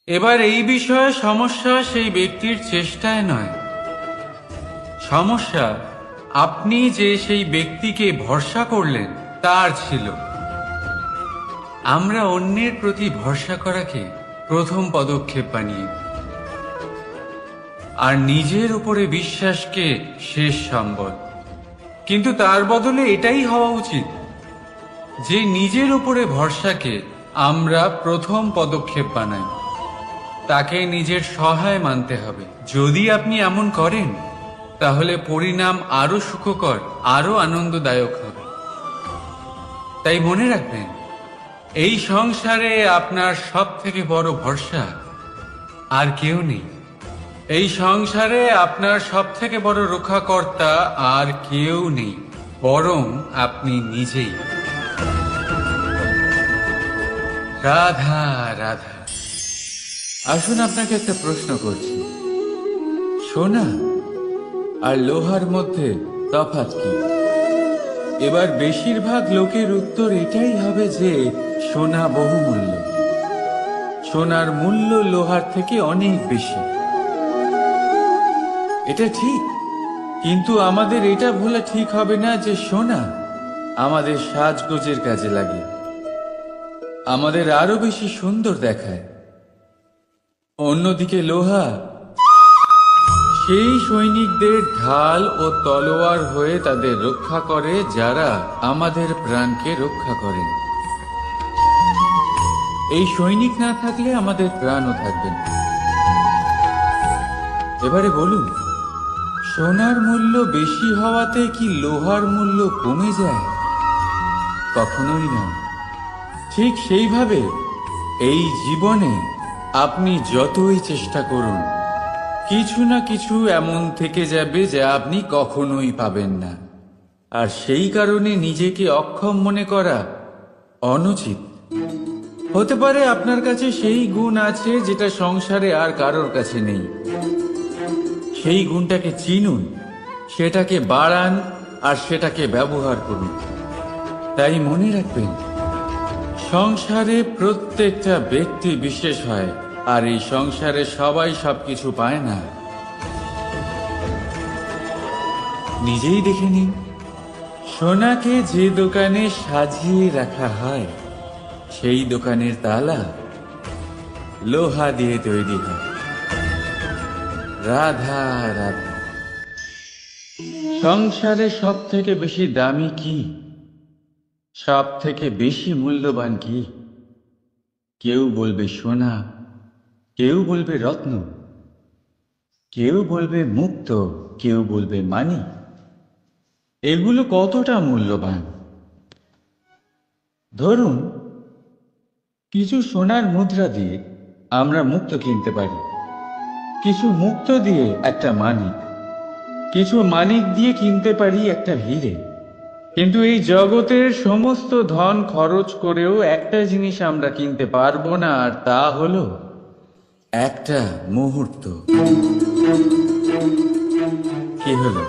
এবার এই বিষয়ে সমস্যা সেই ব্যক্তির চেষ্টায় নয়, সমস্যা আপনি যে সেই ব্যক্তিকে ভরসা করলেন তার ছিল। আমরা অন্যের প্রতি ভরসা করাকে প্রথম পদক্ষেপ বানিয়ে, আর নিজের উপরে বিশ্বাসকে শেষ সম্বল। কিন্তু তার বদলে এটাই হওয়া উচিত যে নিজের উপরে ভরসাকে আমরা প্রথম পদক্ষেপ বানাই, তাকে নিজের সহায় মানতে হবে। যদি আপনি এমন করেন, তাহলে পরিণাম আরো সুখকর, আরো আনন্দদায়ক হবে। তাই মনে রাখবেন, এই সংসারে আপনার সব থেকে বড় ভরসা আর কেউ নেই। এই সংসারে আপনার সব থেকে বড় রক্ষাকর্তা আর কেউ নেই, বরং আপনি নিজেই। রাধা রাধা। আসুন আপনাকে একটা প্রশ্ন করছি, সোনা আর লোহার মধ্যে তফাৎ কি? এবার বেশিরভাগ লোকের উত্তর এটাই হবে যে সোনা বহুমূল্য, সোনার মূল্য লোহার থেকে অনেক বেশি। এটা ঠিক, কিন্তু আমাদের এটা ভোলা ঠিক হবে না যে সোনা আমাদের সাজগোজের কাজে লাগে, আমাদের আরো বেশি সুন্দর দেখায়। অন্যদিকে লোহা সেই সৈনিকদের ঢাল ও তলোয়ার হয়ে তাদের রক্ষা করে, যারা আমাদের প্রাণকে রক্ষা করেন। এই সৈনিক না থাকলে আমাদের প্রাণও থাকবে না। এবারে বলুন, সোনার মূল্য বেশি হওয়াতে কি লোহার মূল্য কমে যায়? কখনোই না। ঠিক সেইভাবে এই জীবনে আপনি যতই চেষ্টা করুন, কিছু না কিছু এমন থেকে যাবে যা আপনি কখনোই পাবেন না, আর সেই কারণে নিজেকে অক্ষম মনে করা অনুচিত। হতে পারে আপনার কাছে সেই গুণ আছে যেটা সংসারে আর কারোর কাছে নেই। সেই গুণটাকে চিনুন, সেটাকে বাড়ান, আর সেটাকে ব্যবহার করুন। তাই মনে রাখবেন, সংসারে প্রত্যেকটা ব্যক্তি বিশেষ হয়, আর এই সংসারে সবাই সবকিছু পায় না। নিজেই দেখে নিন, সোনাকে যে দোকানে সাজিয়ে রাখা হয়, সেই দোকানের তালা লোহা দিয়ে তৈরি হয়। রাধা রাধা। সংসারে সব থেকে বেশি দামি কি, সব থেকে বেশি মূল্যবান কি? কেউ বলবে সোনা, কেউ বলবে রত্ন, কেউ বলবে মুক্ত, কেউ বলবে মানি। এগুলো কতটা মূল্যবান? ধরুন, কিছু সোনার মুদ্রা দিয়ে আমরা মুক্ত কিনতে পারি, কিছু মুক্ত দিয়ে একটা মানিক, কিছু মানিক দিয়ে কিনতে পারি একটা হিরে। কিন্তু এই জগতের সমস্ত ধন খরচ করেও একটা জিনিস আমরা কিনতে পারবো না, আর তা হলো একটা মুহূর্ত। কি হলো,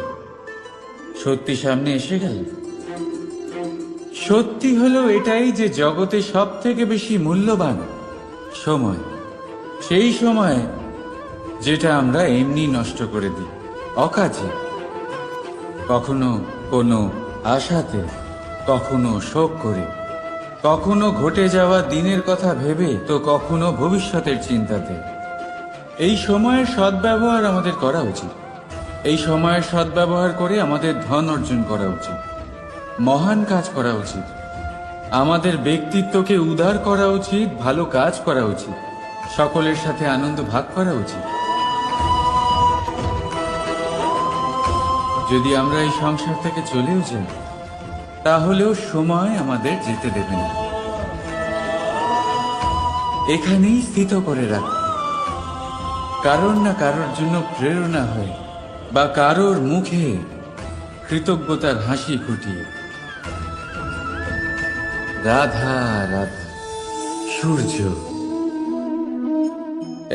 সত্যি সামনে এসে গেল। সত্যি হলো এটাই যে জগতে সব থেকে বেশি মূল্যবান সময় সেই সময় যেটা আমরা এমনি নষ্ট করে দিই অকাজে, কখনো কোনো আশাতে, কখনো শোক করে, কখনো ঘটে যাওয়া দিনের কথা ভেবে, তো কখনো ভবিষ্যতের চিন্তাতে। এই সময়ের সদ্ব্যবহার আমাদের করা উচিত। এই সময়ের সদ্ব্যবহার করে আমাদের ধন অর্জন করা উচিত, মহান কাজ করা উচিত, আমাদের ব্যক্তিত্বকে উদার করা উচিত, ভালো কাজ করা উচিত, সকলের সাথে আনন্দ ভাগ করা উচিত। যদি আমরা এই সংসার থেকে চলেও যাই, তাহলেও সময় আমাদের যেতে দেবে না, এখানেই স্থিত করে রাখবে। কারোর না কারোর জন্য প্রেরণা হয় বা কারোর মুখে কৃতজ্ঞতার হাসি ফুটিয়ে। রাধা রাধা। সূর্য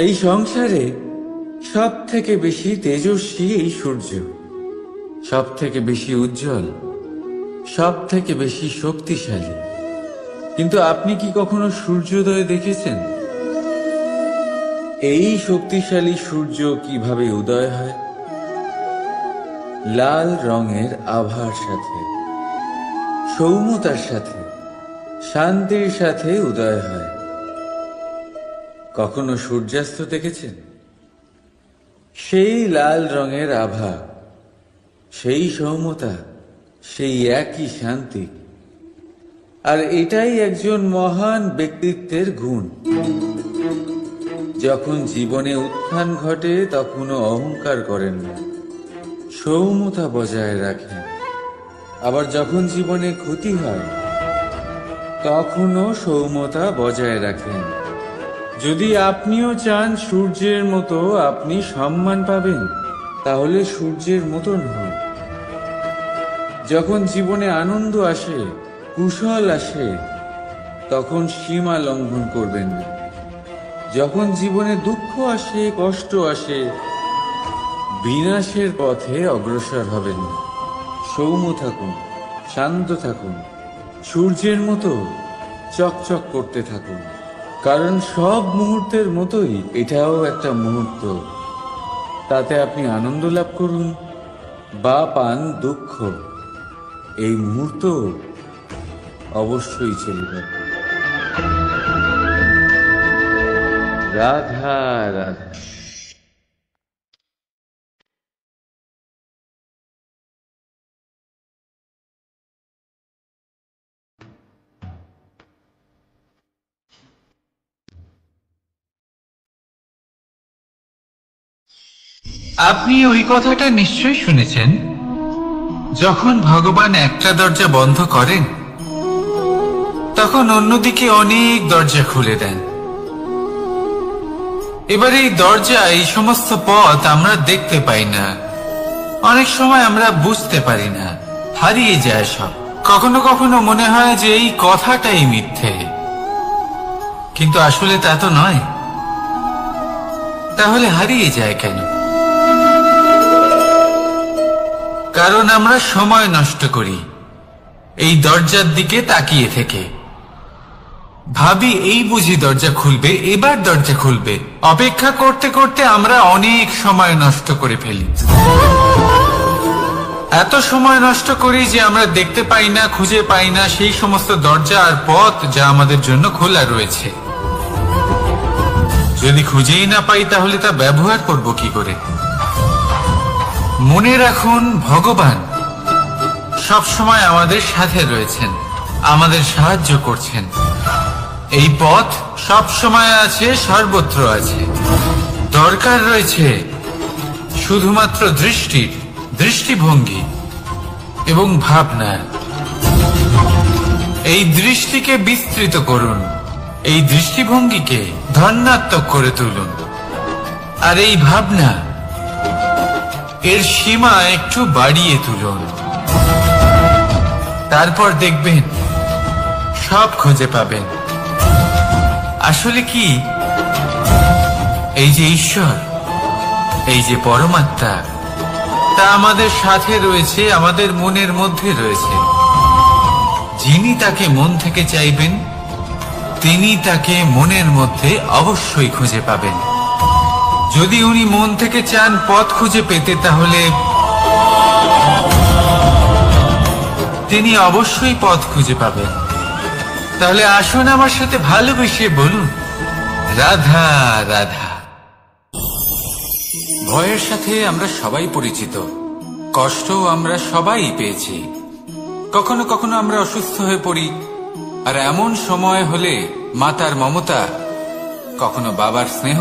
এই সংসারে সব থেকে বেশি তেজস্বী, এই সূর্য সব থেকে বেশি উজ্জ্বল, সব থেকে বেশি শক্তিশালী। কিন্তু আপনি কি কখনো সূর্যোদয় দেখেছেন? এই শক্তিশালী সূর্য কিভাবে উদয় হয়? লাল রঙের আভার সাথে, সৌম্যতার সাথে, শান্তির সাথে উদয় হয়। কখনো সূর্যাস্ত দেখেছেন? সেই লাল রঙের আভা, সেই সৌম্যতা, সেই একই শান্তি। আর এটাই একজন মহান ব্যক্তিত্বের গুণ। যখন জীবনে উত্থান ঘটে তখনও অহংকার করেন না, সৌম্যতা বজায় রাখেন। আবার যখন জীবনে ক্ষতি হয় তখনও সৌম্যতা বজায় রাখেন। যদি আপনিও চান সূর্যের মতো আপনি সম্মান পাবেন, তাহলে সূর্যের মতন হন। যখন জীবনে আনন্দ আসে, কুশল আসে, তখন সীমা লঙ্ঘন করবেন না। যখন জীবনে দুঃখ আসে, কষ্ট আসে, বিনাশের পথে অগ্রসর হবেন না। সৌম্য থাকুন, শান্ত থাকুন, সূর্যের মতো চকচক করতে থাকুন। কারণ সব মুহূর্তের মতোই এটাও একটা মুহূর্ত। তাতে আপনি আনন্দ লাভ করুন বা পান দুঃখ, এই মুহূর্ত অবশ্যই চলে যাবে। রাধা রাধা। আপনি ওই কথাটা নিশ্চয়ই শুনেছেন, যখন ভগবান একটা দরজা বন্ধ করেন তখন অন্যদিকে অনেক দরজা খুলে দেন। এবার এই দরজা, এই সমস্ত পথ আমরা দেখতে পাই না, অনেক সময় আমরা বুঝতে পারি না, হারিয়ে যায় সব। কখনো কখনো মনে হয় যে এই কথাটাই মিথ্যে, কিন্তু আসলে তা তো নয়। তাহলে হারিয়ে যায় কেন? কারণ আমরা সময় নষ্ট করি এই দরজার দিকে তাকিয়ে থেকে। ভাবি এই বুঝি দরজা খুলবে, এবার দরজা খুলবে। অপেক্ষা করতে করতে আমরা অনেক সময় নষ্ট করে ফেলি। এত সময় নষ্ট করি যে আমরা দেখতে পাই না, খুঁজে পাই না সেই সমস্ত দরজা আর পথ যা আমাদের জন্য খোলা রয়েছে। যদি খুঁজেই না পাই তাহলে তা ব্যবহার করব কি করে? মনে রাখুন, ভগবান সব সময় আমাদের সাথে রয়েছেন, আমাদের সাহায্য করছেন। এই পথ সব সময় আছে, সর্বত্র আছে। দরকার রয়েছে শুধুমাত্র দৃষ্টির, দৃষ্টিভঙ্গি এবং ভাবনা। এই দৃষ্টিকে বিস্তৃত করুন, এই দৃষ্টিভঙ্গিকে ধনাত্মক করে তুলুন, আর এই ভাবনা, এর সীমা একটু বাড়িয়ে তুলুন। তারপর দেখবেন সব খুঁজে পাবেন। আসলে কি, এই যে ঈশ্বর, এই যে পরমাত্মা, তা আমাদের সাথে রয়েছে, আমাদের মনের মধ্যে রয়েছে। যিনি তাকে মন থেকে চাইবেন তিনি তাকে মনের মধ্যে অবশ্যই খুঁজে পাবেন। যদি উনি মন থেকে চান পথ খুঁজে পেতে, তাহলে তিনি অবশ্যই পথ খুঁজে পাবেন। তাহলে আসুন আমার সাথে ভালোবেসে বলুন, রাধা রাধা। ভয়ের সাথে আমরা সবাই পরিচিত, কষ্টও আমরা সবাই পেয়েছি। কখনো কখনো আমরা অসুস্থ হয়ে পড়ি, আর এমন সময় হলে মাতার মমতা, কখনো বাবার স্নেহ,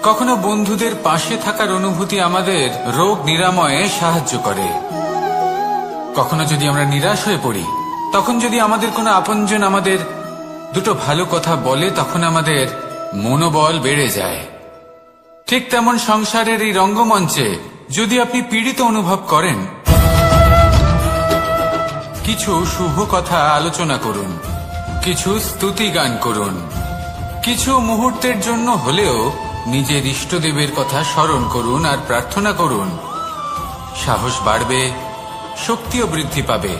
কখনো বন্ধুদের পাশে থাকার অনুভূতি আমাদের রোগ নিরাময়ে সাহায্য করে। কখনো যদি আমরা নিরাশ হয়ে পড়ি, তখন যদি আমাদের কোনো আপনজন আমাদের দুটো ভালো কথা বলে, তখন আমাদের মনোবল বেড়ে যায়। ঠিক তেমন সংসারের এই রঙ্গমঞ্চে যদি আপনি পীড়িত অনুভব করেন, কিছু শুভ কথা আলোচনা করুন, কিছু স্তুতি গান করুন, কিছু মুহূর্তের জন্য হলেও নিজের ইষ্টদেবের কথা স্মরণ করুন আর প্রার্থনা করুন। সাহস বাড়বে, শক্তিও বৃদ্ধি পাবে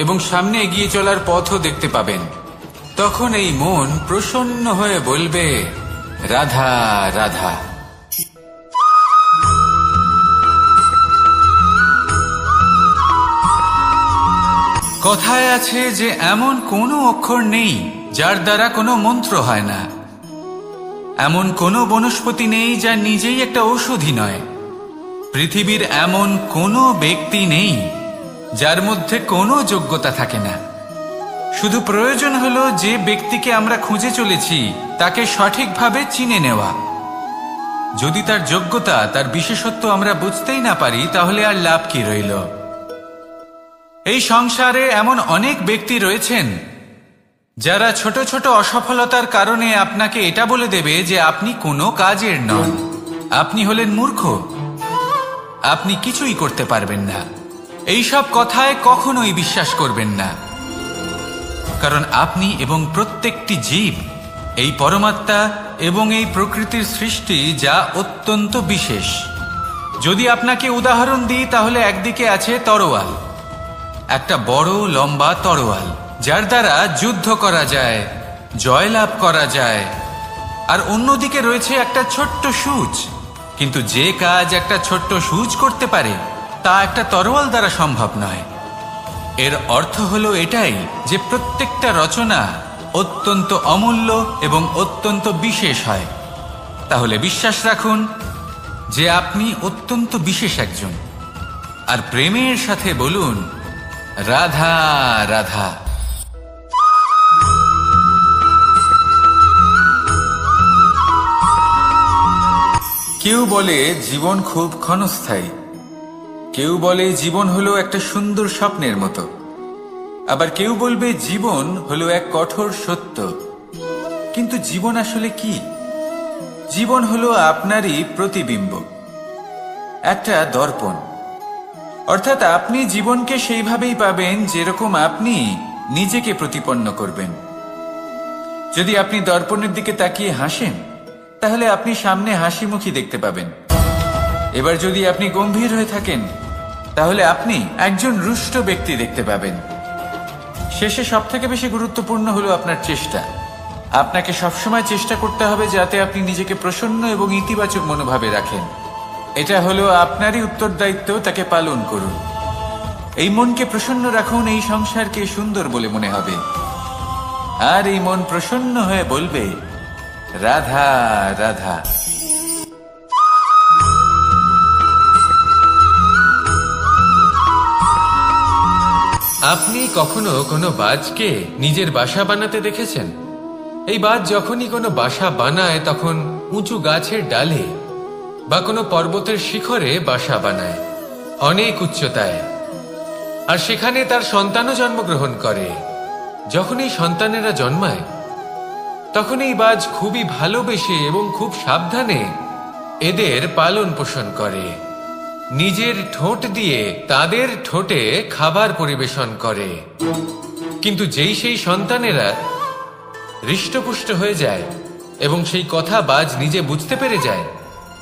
এবং সামনে এগিয়ে চলার পথও দেখতে পাবেন। তখন এই মন প্রসন্ন হয়ে বলবে, রাধা রাধা। কথায় আছে যে এমন কোনো অক্ষর নেই যার দ্বারা কোনো মন্ত্র হয় না, এমন কোনো বনস্পতি নেই যা নিজেই একটা ঔষধি নয়, পৃথিবীর এমন কোনো ব্যক্তি নেই যার মধ্যে কোনো যোগ্যতা থাকে না। শুধু প্রয়োজন হলো যে ব্যক্তিকে আমরা খুঁজে চলেছি তাকে সঠিকভাবে চিনে নেওয়া। যদি তার যোগ্যতা, তার বিশেষত্ব আমরা বুঝতেই না পারি, তাহলে আর লাভ কি রইল? এই সংসারে এমন অনেক ব্যক্তি রয়েছেন যারা ছোট ছোট অসফলতার কারণে আপনাকে এটা বলে দেবে যে আপনি কোনো কাজের নন, আপনি হলেন মূর্খ, আপনি কিছুই করতে পারবেন না। এইসব কথায় কখনোই বিশ্বাস করবেন না, কারণ আপনি এবং প্রত্যেকটি জীব এই পরমাত্মা এবং এই প্রকৃতির সৃষ্টি, যা অত্যন্ত বিশেষ। যদি আপনাকে উদাহরণ দিই, তাহলে একদিকে আছে তরোয়াল, একটা বড় লম্বা তরোয়াল, যার দ্বারা যুদ্ধ করা যায়, জয়লাভ করা যায়। আর অন্যদিকে রয়েছে একটা ছোট্ট সূচ, কিন্তু যে কাজ একটা ছোট্ট সূচ করতে পারে তা একটা তরোয়াল দ্বারা সম্ভব নয়। এর অর্থ হলো এটাই যে প্রত্যেকটা রচনা অত্যন্ত অমূল্য এবং অত্যন্ত বিশেষ হয়। তাহলে বিশ্বাস রাখুন যে আপনি অত্যন্ত বিশেষ একজন, আর প্রেমের সাথে বলুন, রাধা রাধা। কেউ বলে জীবন খুব ক্ষণস্থায়ী, কেউ বলে জীবন হলো একটা সুন্দর স্বপ্নের মতো, আবার কেউ বলবে জীবন হলো এক কঠোর সত্য। কিন্তু জীবন আসলে কি? জীবন হলো আপনারই প্রতিবিম্ব, একটা দর্পণ। অর্থাৎ আপনি জীবনকে সেইভাবেই পাবেন যেরকম আপনি নিজেকে প্রতিপন্ন করবেন। যদি আপনি দর্পণের দিকে তাকিয়ে হাসেন, তাহলে আপনি সামনে হাসিমুখী দেখতে পাবেন। এবার যদি আপনি গম্ভীর হয়ে থাকেন, তাহলে আপনি একজন রুষ্ট ব্যক্তি দেখতে পাবেন। শেষে সবথেকে বেশি গুরুত্বপূর্ণ হলো আপনার চেষ্টা। আপনাকে সবসময় চেষ্টা করতে হবে যাতে আপনি নিজেকে প্রসন্ন এবং ইতিবাচক মনোভাবে রাখেন। এটা হলো আপনারই উত্তরদায়িত্ব, তাকে পালন করুন। এই মনকে প্রসন্ন রাখুন, এই সংসারকে সুন্দর বলে মনে হবে। আর এই মন প্রসন্ন হয়ে বলবে, রাধা রাধা। আপনি কখনো কোনো বাজকে নিজের বাসা বানাতে দেখেছেন? এই বাজ যখনই কোনো বাসা বানায়, তখন উঁচু গাছের ডালে বা কোনো পর্বতের শিখরে বাসা বানায়, অনেক উচ্চতায়। আর সেখানে তার সন্তানও জন্মগ্রহণ করে। যখন এই সন্তানেরা জন্মায়, তখন এই বাজ খুবই ভালোবেসে এবং খুব সাবধানে এদের পালন পোষণ করে। নিজের ঠোঁট দিয়ে তাদের ঠোঁটে খাবার পরিবেশন করে। কিন্তু যেই সেই সন্তানেরা হৃষ্টপুষ্ট হয়ে যায় এবং সেই কথা বাজ নিজে বুঝতে পেরে যায়,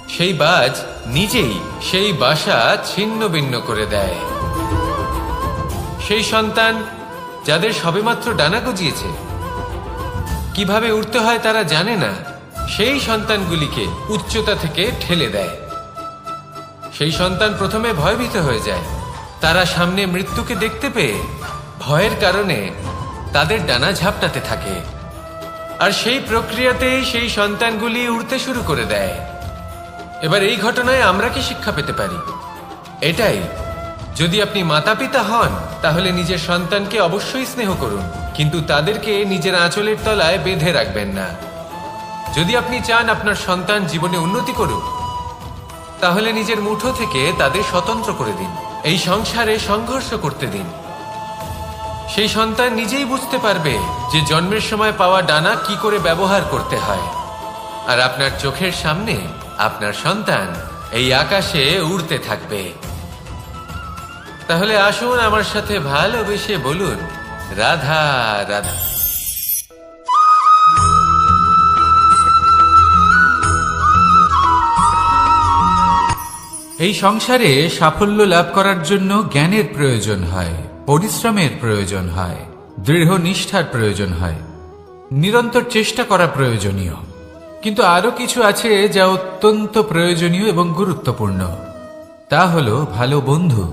সেই বাজ নিজেই সেই বাসা ছিন্ন ভিন্ন করে দেয়। সেই সন্তান যাদের সবেমাত্র ডানা গজিয়েছে, কিভাবে উড়তে হয় তারা জানে না, সেই সন্তানগুলিকে উচ্চতা থেকে ঠেলে দেয়। সেই সন্তান প্রথমে ভয়ভীত হয়ে যায়। তারা সামনে মৃত্যুকে দেখতে পেয়ে ভয়ের কারণে তাদের ডানা ঝাপটাতে থাকে, আর সেই প্রক্রিয়াতেই সেই সন্তানগুলি উড়তে শুরু করে দেয়। এবার এই ঘটনায় আমরা কি শিক্ষা পেতে পারি? এটাই, যদি আপনি মাতা পিতা হন তাহলে নিজের সন্তানকে অবশ্যই স্নেহ করুন, কিন্তু তাদেরকে নিজের আঁচলের তলায় বেঁধে রাখবেন না। যদি আপনি চান আপনার সন্তান জীবনে উন্নতি করুক, তাহলে নিজের মুঠো থেকে তাদের স্বতন্ত্র করে দিন, এই সংসারে সংঘর্ষ করতে দিন। সেই সন্তান নিজেই বুঝতে পারবে যে জন্মের সময় পাওয়া ডানা কি করে ব্যবহার করতে হয়, আর আপনার চোখের সামনে আপনার সন্তান এই আকাশে উড়তে থাকবে। তাহলে আসুন আমার সাথে ভালোবেসে বলুন, রাধা রাধা। এই সংসারে সাফল্য লাভ করার জন্য জ্ঞানের প্রয়োজন হয়, পরিশ্রমের প্রয়োজন হয়, দৃঢ় নিষ্ঠার প্রয়োজন হয়, নিরন্তর চেষ্টা করা প্রয়োজনীয়। কিন্তু আরো কিছু আছে যা অত্যন্ত প্রয়োজনীয় এবং গুরুত্বপূর্ণ। তা হলো ভালো বন্ধু।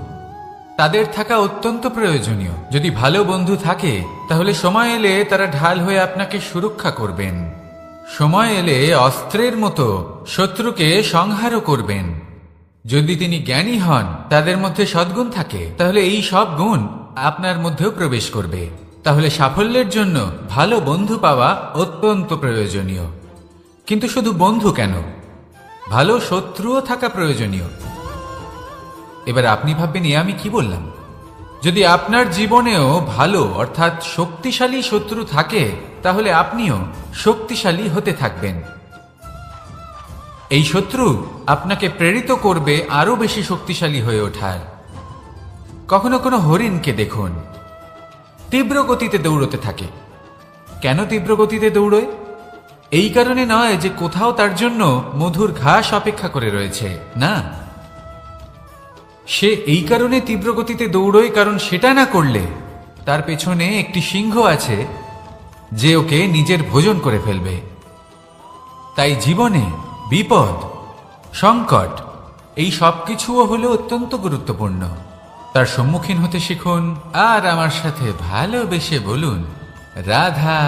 তাদের থাকা অত্যন্ত প্রয়োজনীয়। যদি ভালো বন্ধু থাকে তাহলে সময় এলে তারা ঢাল হয়ে আপনাকে সুরক্ষা করবেন। সময় এলে অস্ত্রের মতো শত্রুকে সংহারও করবেন। যদি তিনি জ্ঞানী হন, তাদের মধ্যে সদ্গুণ থাকে, তাহলে এই সব গুণ আপনার মধ্যেও প্রবেশ করবে। তাহলে সাফল্যের জন্য ভালো বন্ধু পাওয়া অত্যন্ত প্রয়োজনীয়। কিন্তু শুধু বন্ধু কেন, ভালো শত্রুও থাকা প্রয়োজনীয়। এবার আপনি ভাববেন, এ আমি কি বললাম? যদি আপনার জীবনেও ভালো অর্থাৎ শক্তিশালী শত্রু থাকে, তাহলে আপনিও শক্তিশালী হতে থাকবেন। এই শত্রু আপনাকে প্রেরিত করবে আরো বেশি শক্তিশালী হয়ে ওঠার। কখনো কোনো হরিণকে দেখুন, তীব্র গতিতে দৌড়তে থাকে। কেন তীব্র গতিতে দৌড়য়? এই কারণে নয় যে কোথাও তার জন্য মধুর ঘাস অপেক্ষা করে রয়েছে, না। সে এই কারণে তীব্র গতিতে দৌড়য় কারণ সেটা না করলে তার পেছনে একটি সিংহ আছে যে ওকে নিজের ভোজন করে ফেলবে। তাই জীবনে বিপদ, সংকট, এই সব কিছুও হলো অত্যন্ত গুরুত্বপূর্ণ। তার সম্মুখীন হতে শিখুন আর আমার সাথে ভালোবেসে বলুন, রাধা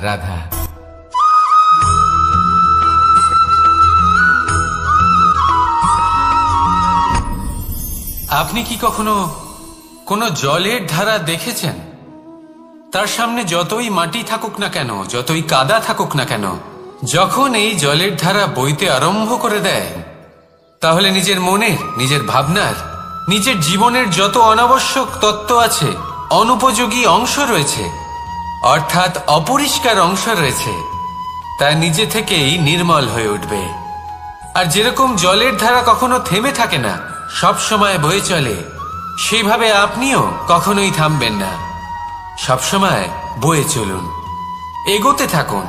রাধা। আপনি কি কখনো কোনো জলের ধারা দেখেছেন? তার সামনে যতই মাটি থাকুক না কেন, যতই কাদা থাকুক না কেন, যখন এই জলের ধারা বইতে আরম্ভ করে দেয়, তাহলে নিজের মনের, নিজের ভাবনার, নিজের জীবনের যত অনাবশ্যক তত্ত্ব আছে, অনুপযোগী অংশ রয়েছে, অর্থাৎ অপরিষ্কার অংশ রয়েছে, তা নিজে থেকেই নির্মল হয়ে উঠবে। আর যেরকম জলের ধারা কখনো থেমে থাকে না, সব সময় বয়ে চলে, সেইভাবে আপনিও কখনোই থামবেন না। সবসময় বয়ে চলুন, এগোতে থাকুন।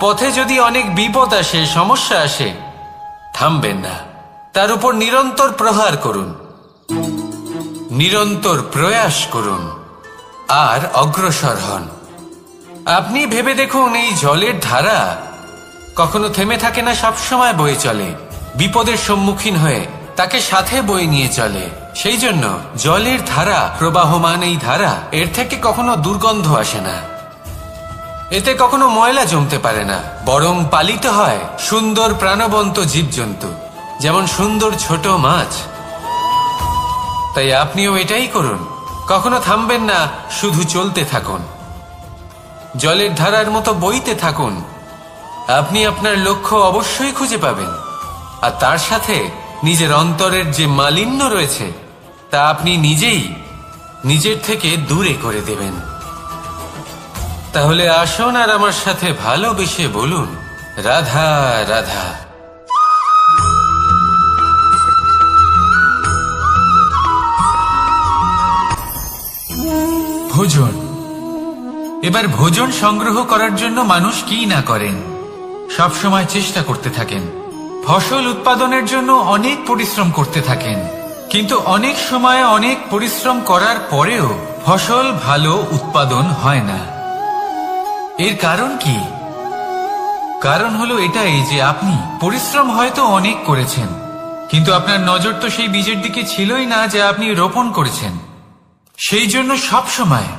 পথে যদি অনেক বিপদ আসে, সমস্যা আসে, থামবেন না, তার উপর নিরন্তর প্রহার করুন, নিরন্তর প্রয়াস করুন আর অগ্রসর হন। আপনি ভেবে দেখুন, এই জলের ধারা কখনো থেমে থাকে না, সবসময় বয়ে চলে, বিপদের সম্মুখীন হয়ে তাকে সাথে বয়ে নিয়ে চলে। সেই জন্য জলের ধারা, প্রবাহমান এই ধারা, এর থেকে কখনো দুর্গন্ধ আসে না, এতে কখনো ময়লা জমতে পারে না, বরং পালিত হয় সুন্দর প্রাণবন্ত জীবজন্তু, যেমন সুন্দর ছোট মাছ। তাই আপনিও এটাই করুন, কখনো থামবেন না, শুধু চলতে থাকুন, জলের ধারার মতো বইতে থাকুন। আপনি আপনার লক্ষ্য অবশ্যই খুঁজে পাবেন, আর তার সাথে নিজের অন্তরের যে মালিন্য রয়েছে তা আপনি নিজেই নিজের থেকে দূরে করে দেবেন। তাহলে আসুন আর আমার সাথে ভালোবেসে বলুন, রাধা রাধা। ভোজন। এবার ভোজন সংগ্রহ করার জন্য মানুষ কি না করেন, সব সময় চেষ্টা করতে থাকেন। ফসল উৎপাদনের জন্য অনেক পরিশ্রম করতে থাকেন, কিন্তু অনেক সময় অনেক পরিশ্রম করার পরেও ফসল ভালো উৎপাদন হয় না। এর কারণ কি? কারণ হলো এটাই যে আপনি পরিশ্রম হয়তো অনেক করেছেন, কিন্তু আপনার নজর তো সেই বীজের দিকে ছিলই না যা আপনি রোপণ করেছেন। সেই জন্য সব সময়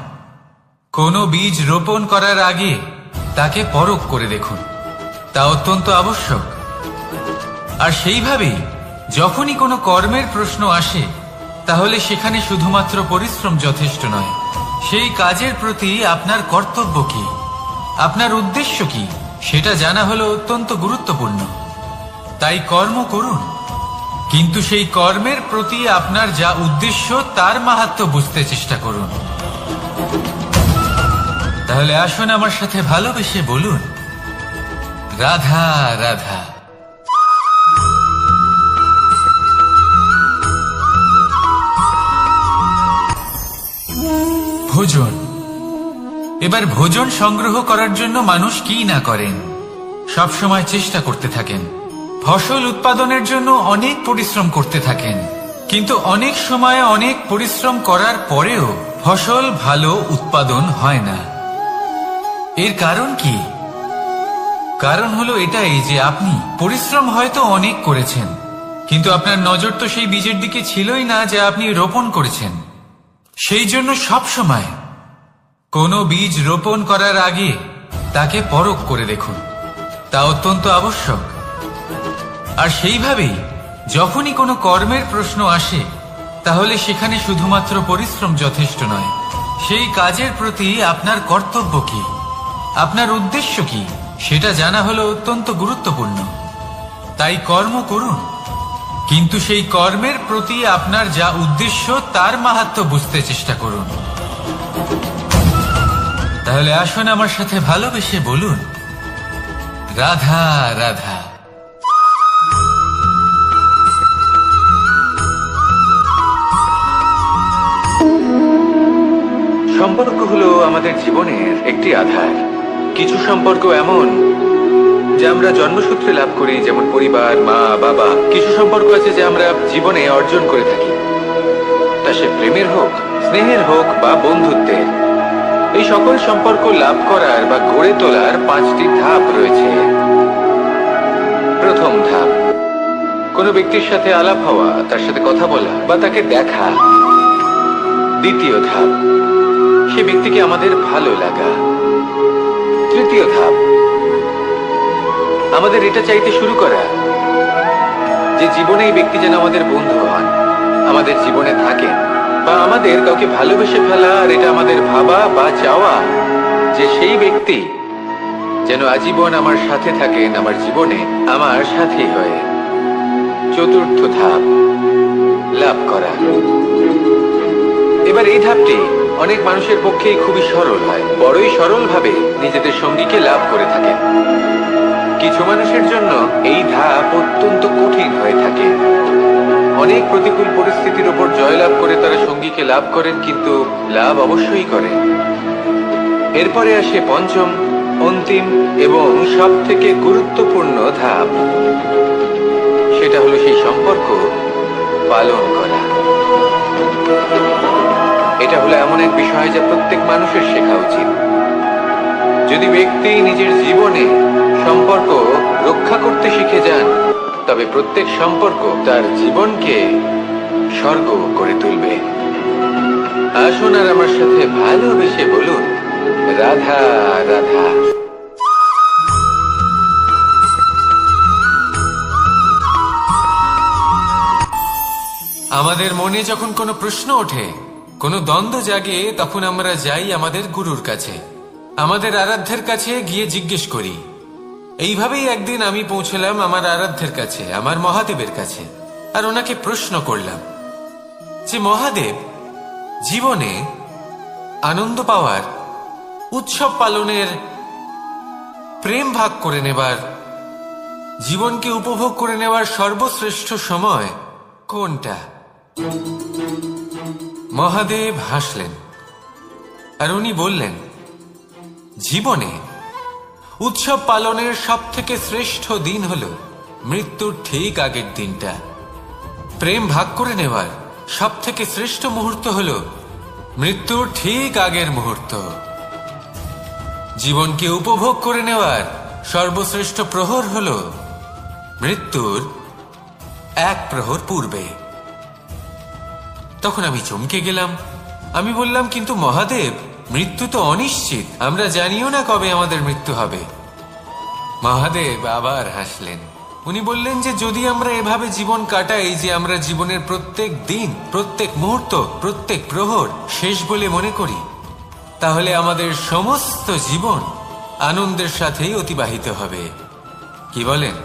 কোনো বীজ রোপণ করার আগে তাকে পরখ করে দেখুন, তা অত্যন্ত আবশ্যক। আর সেইভাবেই যখনই কোনো কর্মের প্রশ্ন আসে, তাহলে সেখানে শুধুমাত্র পরিশ্রম যথেষ্ট নয়। সেই কাজের প্রতি আপনার কর্তব্য কি, আপনার উদ্দেশ্য কি, সেটা জানা হলো অত্যন্ত গুরুত্বপূর্ণ। তাই কর্ম করুন, কিন্তু সেই কর্মের প্রতি আপনার যা উদ্দেশ্য তার মাহাত্ম্য বুঝতে চেষ্টা করুন। তাহলে আসুন আমার সাথে ভালোবেসে বলুন, রাধা রাধা। ভোজন। এবার ভোজন সংগ্রহ করার জন্য মানুষ কি না করেন, সব সময় চেষ্টা করতে থাকেন। ফসল উৎপাদনের জন্য অনেক পরিশ্রম করতে থাকেন, কিন্তু অনেক সময় অনেক পরিশ্রম করার পরেও ফসল ভালো উৎপাদন হয় না। এর কারণ কি? কারণ হলো এটাই যে আপনি পরিশ্রম হয়তো অনেক করেছেন, কিন্তু আপনার নজর তো সেই বীজের দিকে ছিলই না যা আপনি রোপণ করেছেন। সেই জন্য সব সময় কোনো বীজ রোপণ করার আগে তাকে পরখ করে দেখুন, তা অত্যন্ত আবশ্যক। আর সেইভাবেই যখনই কোনো কর্মের প্রশ্ন আসে, তাহলে সেখানে শুধুমাত্র পরিশ্রম যথেষ্ট নয়। সেই কাজের প্রতি আপনার কর্তব্য কি, আপনার উদ্দেশ্য কি, সেটা জানা হলো অত্যন্ত গুরুত্বপূর্ণ। তাই কর্ম করুন, কিন্তু সেই কর্মের প্রতি আপনার যা উদ্দেশ্য তার মাহাত্ম্য বুঝতে চেষ্টা করুন। তাহলে আসুন আমার সাথে ভালোবেসে বলুন, রাধা রাধা। সম্পর্ক হলো আমাদের জীবনের একটি আধার। কিছু সম্পর্ক এমন যা আমরা জন্মসূত্রে লাভ করি, যেমন পরিবার, মা, বাবা। কিছু সম্পর্ক আছে যা আমরা জীবনে অর্জন করে থাকি, তা সে প্রেমের হোক, স্নেহের হোক বা বন্ধুত্বের। এই সকল সম্পর্ক লাভ করার বা গড়ে তোলার 5টি ধাপ রয়েছে। প্রথম ধাপ, কোনো ব্যক্তির সাথে আলাপ হওয়া, তার সাথে কথা বলা বা তাকে দেখা। দ্বিতীয় ধাপ, সে ব্যক্তিকে আমাদের ভালো লাগা। তৃতীয় ধাপ, আমাদের এটা চাইতে শুরু করা যে জীবনে এই ব্যক্তি যেন আমাদের বন্ধু হন, আমাদের জীবনে থাকেন, বা আমাদের কাউকে ভালোবেসে ফেলা। আর এটা আমাদের ভাবা বা চাওয়া যে সেই ব্যক্তি যেন আজীবন আমার সাথে থাকেন, আমার জীবনে আমার সাথী হয়ে। চতুর্থ ধাপ, লাভ করা। এবার এই ধাপটি অনেক মানুষের পক্ষেই খুবই সরল হয়, বড়ই সরলভাবে নিজেদের সঙ্গীকে লাভ করে থাকেন। কিছু মানুষের জন্য এই ধাপ অত্যন্ত কঠিন হয়ে থাকে। অনেক প্রতিকূল পরিস্থিতির উপর জয়লাভ করে তারা সঙ্গীকে লাভ করেন, কিন্তু লাভ অবশ্যই করেন। এরপরে আসে পঞ্চম, অন্তিম এবং সব থেকে গুরুত্বপূর্ণ ধাপ। সেটা হলো সেই সম্পর্ক পালন করা। এটা হলো এমন এক বিষয় যা প্রত্যেক মানুষের শেখা উচিত। যদি ব্যক্তি নিজের জীবনে সম্পর্ক রক্ষা করতে শিখে যান, তবে প্রত্যেক সম্পর্ক তার জীবনকে স্বর্গ করে তুলবে। আসুন আর আমার সাথে ভালোবেসে বলুন, রাধা রাধা। আমাদের মনে যখন কোনো প্রশ্ন ওঠে, কোনো দ্বন্দ্ব জাগে, তখন আমরা যাই আমাদের গুরুর কাছে, আমাদের আরাধ্যের কাছে গিয়ে জিজ্ঞেস করি। এইভাবেই একদিন আমি পৌঁছলাম আমার আরাধ্যের কাছে, আমার মহাদেবের কাছে, আর ওনাকে প্রশ্ন করলাম যে মহাদেব, জীবনে আনন্দ পাওয়ার, উৎসব পালনের, প্রেম ভাগ করে নেবার, জীবনকে উপভোগ করে নেওয়ার সর্বশ্রেষ্ঠ সময় কোনটা? মহাদেব হাসলেন আর উনি বললেন, জীবনে উৎসব পালনের সব থেকে শ্রেষ্ঠ দিন হল মৃত্যুর ঠিক আগের দিনটা। প্রেম ভাগ করে নেওয়ার সব থেকে শ্রেষ্ঠ মুহূর্ত হল মৃত্যুর ঠিক আগের মুহূর্ত। জীবনকে উপভোগ করে নেওয়ার সর্বশ্রেষ্ঠ প্রহর হল মৃত্যুর এক প্রহর পূর্বে। তখন আমি চমকে গেলাম। আমি বললাম, কিন্তু মহাদেব, মৃত্যু তো অনিশ্চিত, আমরা জানিও না কবে আমাদের মৃত্যু হবে। মহাদেব আবার হাসলেন। উনি বললেন যে যদি আমরা এভাবে জীবন কাটাই যে আমরা জীবনের প্রত্যেক দিন, প্রত্যেক মুহূর্ত, প্রত্যেক প্রহর শেষ বলে মনে করি, তাহলে আমাদের সমস্ত জীবন আনন্দের সাথেই অতিবাহিত হবে। কি বলেন?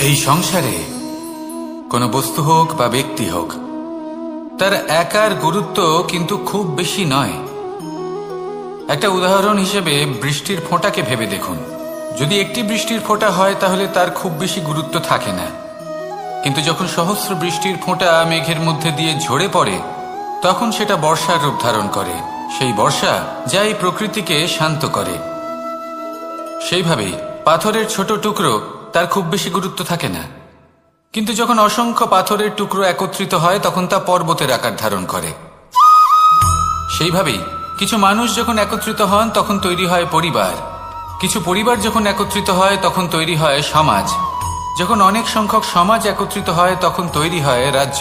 এই সংসারে কোনো বস্তু হোক বা ব্যক্তি হোক, তার একার গুরুত্ব কিন্তু খুব বেশি নয়। একটা উদাহরণ হিসেবে বৃষ্টির ফোঁটাকে ভেবে দেখুন। যদি একটি বৃষ্টির ফোঁটা হয় তাহলে তার খুব বেশি গুরুত্ব থাকে না, কিন্তু যখন সহস্র বৃষ্টির ফোঁটা মেঘের মধ্যে দিয়ে ঝরে পড়ে, তখন সেটা বর্ষার রূপ ধারণ করে। সেই বর্ষা যা এই প্রকৃতিকে শান্ত করে। সেইভাবেই পাথরের ছোট টুকরো, তার খুব বেশি গুরুত্ব থাকে না, কিন্তু যখন অসংখ্য পাথরের টুকরো একত্রিত হয় তখন তা পর্বতের আকার ধারণ করে। সেইভাবেই কিছু মানুষ যখন একত্রিত হন তখন তৈরি হয় পরিবার, কিছু পরিবার যখন একত্রিত হয় তখন তৈরি হয় সমাজ, যখন অনেক সংখ্যক সমাজ একত্রিত হয় তখন তৈরি হয় রাজ্য।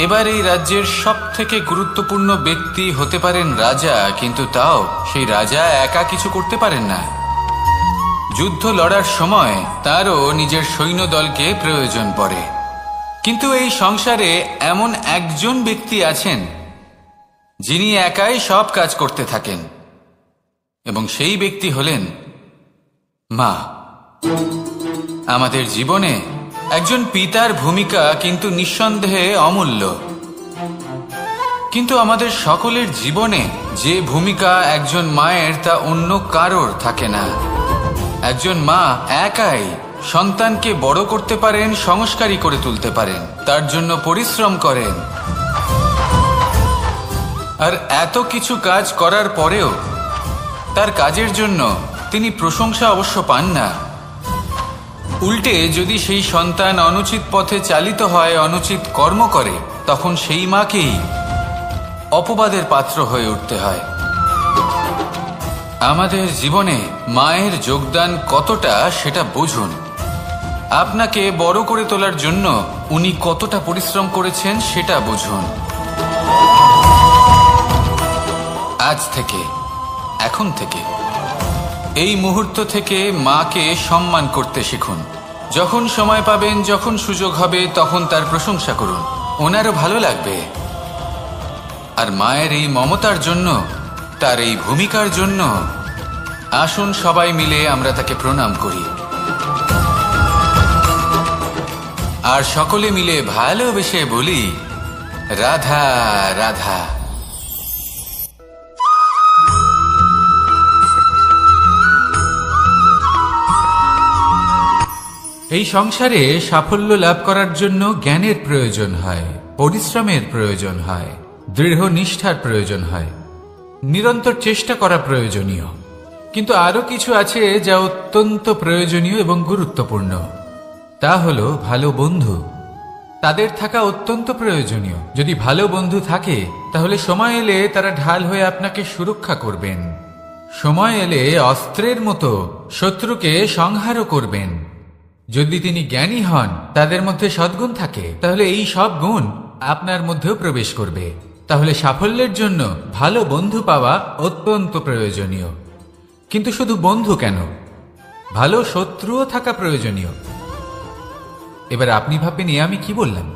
এবার এই রাজ্যের সব থেকে গুরুত্বপূর্ণ ব্যক্তি হতে পারেন রাজা, কিন্তু তাও সেই রাজা একা কিছু করতে পারেন না। যুদ্ধ লড়ার সময় তারও নিজের সৈন্যদলকে প্রয়োজন পড়ে। কিন্তু এই সংসারে এমন একজন ব্যক্তি আছেন যিনি একাই সব কাজ করতে থাকেন, এবং সেই ব্যক্তি হলেন মা। আমাদের জীবনে একজন পিতার ভূমিকা কিন্তু নিঃসন্দেহে অমূল্য, কিন্তু আমাদের সকলের জীবনে যে ভূমিকা একজন মায়ের তা অন্য কারোর থাকে না। একজন মা একাই সন্তানকে বড় করতে পারেন, সংস্কারী করে তুলতে পারেন, তার জন্য পরিশ্রম করেন। আর এত কিছু কাজ করার পরেও তার কাজের জন্য তিনি প্রশংসা অবশ্য পান না। উল্টে যদি সেই সন্তান অনুচিত পথে চালিত হয়, অনুচিত কর্ম করে, তখন সেই মাকেই অপবাদের পাত্র হয়ে উঠতে হয়। আমাদের জীবনে মায়ের যোগদান কতটা সেটা বুঝুন। আপনাকে বড় করে তোলার জন্য উনি কতটা পরিশ্রম করেছেন সেটা বুঝুন। আজ থেকে, এখন থেকে, এই মুহূর্ত থেকে মাকে সম্মান করতে শিখুন। যখন সময় পাবেন, যখন সুযোগ হবে, তখন তার প্রশংসা করুন, ওনারও ভালো লাগবে। আর মায়ের এই মমতার জন্য, তার এই ভূমিকার জন্য আসুন সবাই মিলে আমরা তাকে প্রণাম করি, আর সকলে মিলে ভালোবেসে বলি, রাধা রাধা। এই সংসারে সাফল্য লাভ করার জন্য জ্ঞানের প্রয়োজন হয়, পরিশ্রমের প্রয়োজন হয়, দৃঢ় নিষ্ঠার প্রয়োজন হয়, নিরন্তর চেষ্টা করা প্রয়োজনীয়। কিন্তু আরো কিছু আছে যা অত্যন্ত প্রয়োজনীয় এবং গুরুত্বপূর্ণ। তা হলো ভালো বন্ধু। তাদের থাকা অত্যন্ত প্রয়োজনীয়। যদি ভালো বন্ধু থাকে তাহলে সময় এলে তারা ঢাল হয়ে আপনাকে সুরক্ষা করবেন। সময় এলে অস্ত্রের মতো শত্রুকে সংহারও করবেন। যদি তিনি জ্ঞানী হন, তাদের মধ্যে সদ্গুণ থাকে, তাহলে এই সব গুণ আপনার মধ্যেও প্রবেশ করবে। তাহলে সাফল্যের জন্য ভালো বন্ধু পাওয়া অত্যন্ত প্রয়োজনীয়। কিন্তু শুধু বন্ধু কেন, ভালো শত্রুও থাকা প্রয়োজনীয়। এবার আপনি ভাববেন, আমি কি বললাম?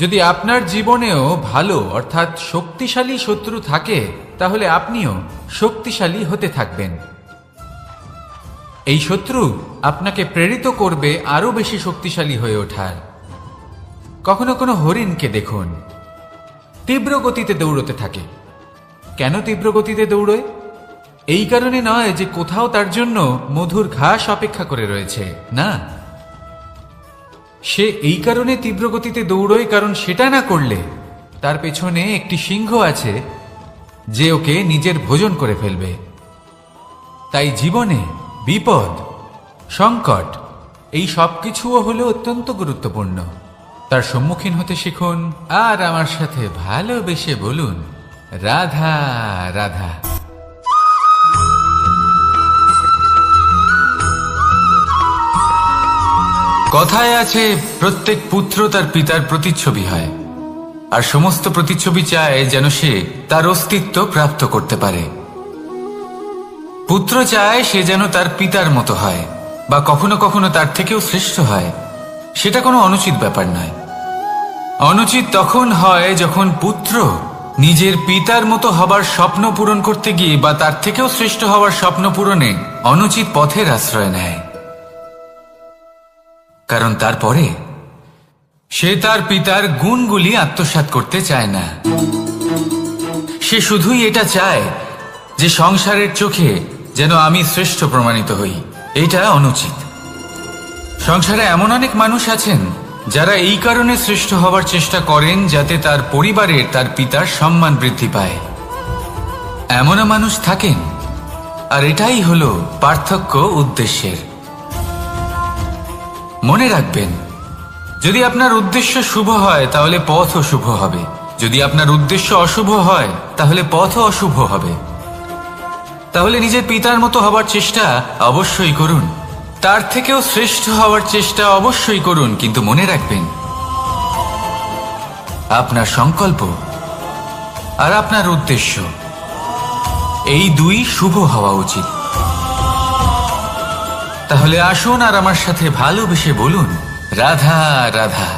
যদি আপনার জীবনেও ভালো অর্থাৎ শক্তিশালী শত্রু থাকে, তাহলে আপনিও শক্তিশালী হতে থাকবেন। এই শত্রু আপনাকে প্রেরিত করবে আরো বেশি শক্তিশালী হয়ে ওঠার। কখনো কোনো হরিণকে দেখুন, তীব্র গতিতে দৌড়তে থাকে। কেন তীব্র গতিতে দৌড়য়? এই কারণে নয় যে কোথাও তার জন্য মধুর ঘাস অপেক্ষা করে রয়েছে, না। সে এই কারণে তীব্র গতিতে দৌড়য় কারণ সেটা না করলে তার পেছনে একটি সিংহ আছে যে ওকে নিজের ভোজন করে ফেলবে। তাই জীবনে বিপদ, সংকট এই সব কিছুও হলো অত্যন্ত গুরুত্বপূর্ণ। তার সম্মুখীন হতে শিখুন আর আমার সাথে ভালোবেসে বলুন, রাধা রাধা। কথায় আছে, প্রত্যেক পুত্র তার পিতার প্রতিচ্ছবি হয়, আর সমস্ত প্রতিচ্ছবি চায় যেন সে তার অস্তিত্ব প্রাপ্ত করতে পারে। পুত্র চায় সে যেন তার পিতার মতো হয়, বা কখনো কখনো তার থেকেও শ্রেষ্ঠ হয়। সেটা কোনো অনুচিত ব্যাপার নয়। অনুচিত তখন হয় যখন পুত্র নিজের পিতার মতো হবার স্বপ্ন পূরণ করতে গিয়ে বা তার থেকেও শ্রেষ্ঠ হওয়ার স্বপ্ন পূরণে অনুচিত পথের আশ্রয় নেয়। কারণ তারপরে সে তার পিতার গুণগুলি আত্মসাৎ করতে চায় না। সে শুধুই এটা চায় যে সংসারের চোখে যেন আমি শ্রেষ্ঠ প্রমাণিত হই। এটা অনুচিত। সংসারে এমন অনেক মানুষ আছেন যারা এই কারণে শ্রেষ্ঠ হওয়ার চেষ্টা করেন যাতে তার পরিবারের তার পিতার সম্মান বৃদ্ধি পায়। এমনও মানুষ থাকেন, আর এটাই হলো পার্থক্য উদ্দেশ্যের। মনে রাখবেন, যদি আপনার উদ্দেশ্য শুভ হয় তাহলে পথও শুভ হবে, যদি আপনার উদ্দেশ্য অশুভ হয় তাহলে পথও অশুভ হবে। তাহলে নিজের পিতার মতো হবার চেষ্টা অবশ্যই করুন, তার থেকেও শ্রেষ্ঠ হওয়ার চেষ্টা অবশ্যই করুন, কিন্তু মনে রাখবেন আপনার সংকল্প আর আপনার উদ্দেশ্য এই দুই শুভ হওয়া উচিত। তাহলে আসুন আর আমার সাথে ভালোবেসে বলুন, রাধা রাধা।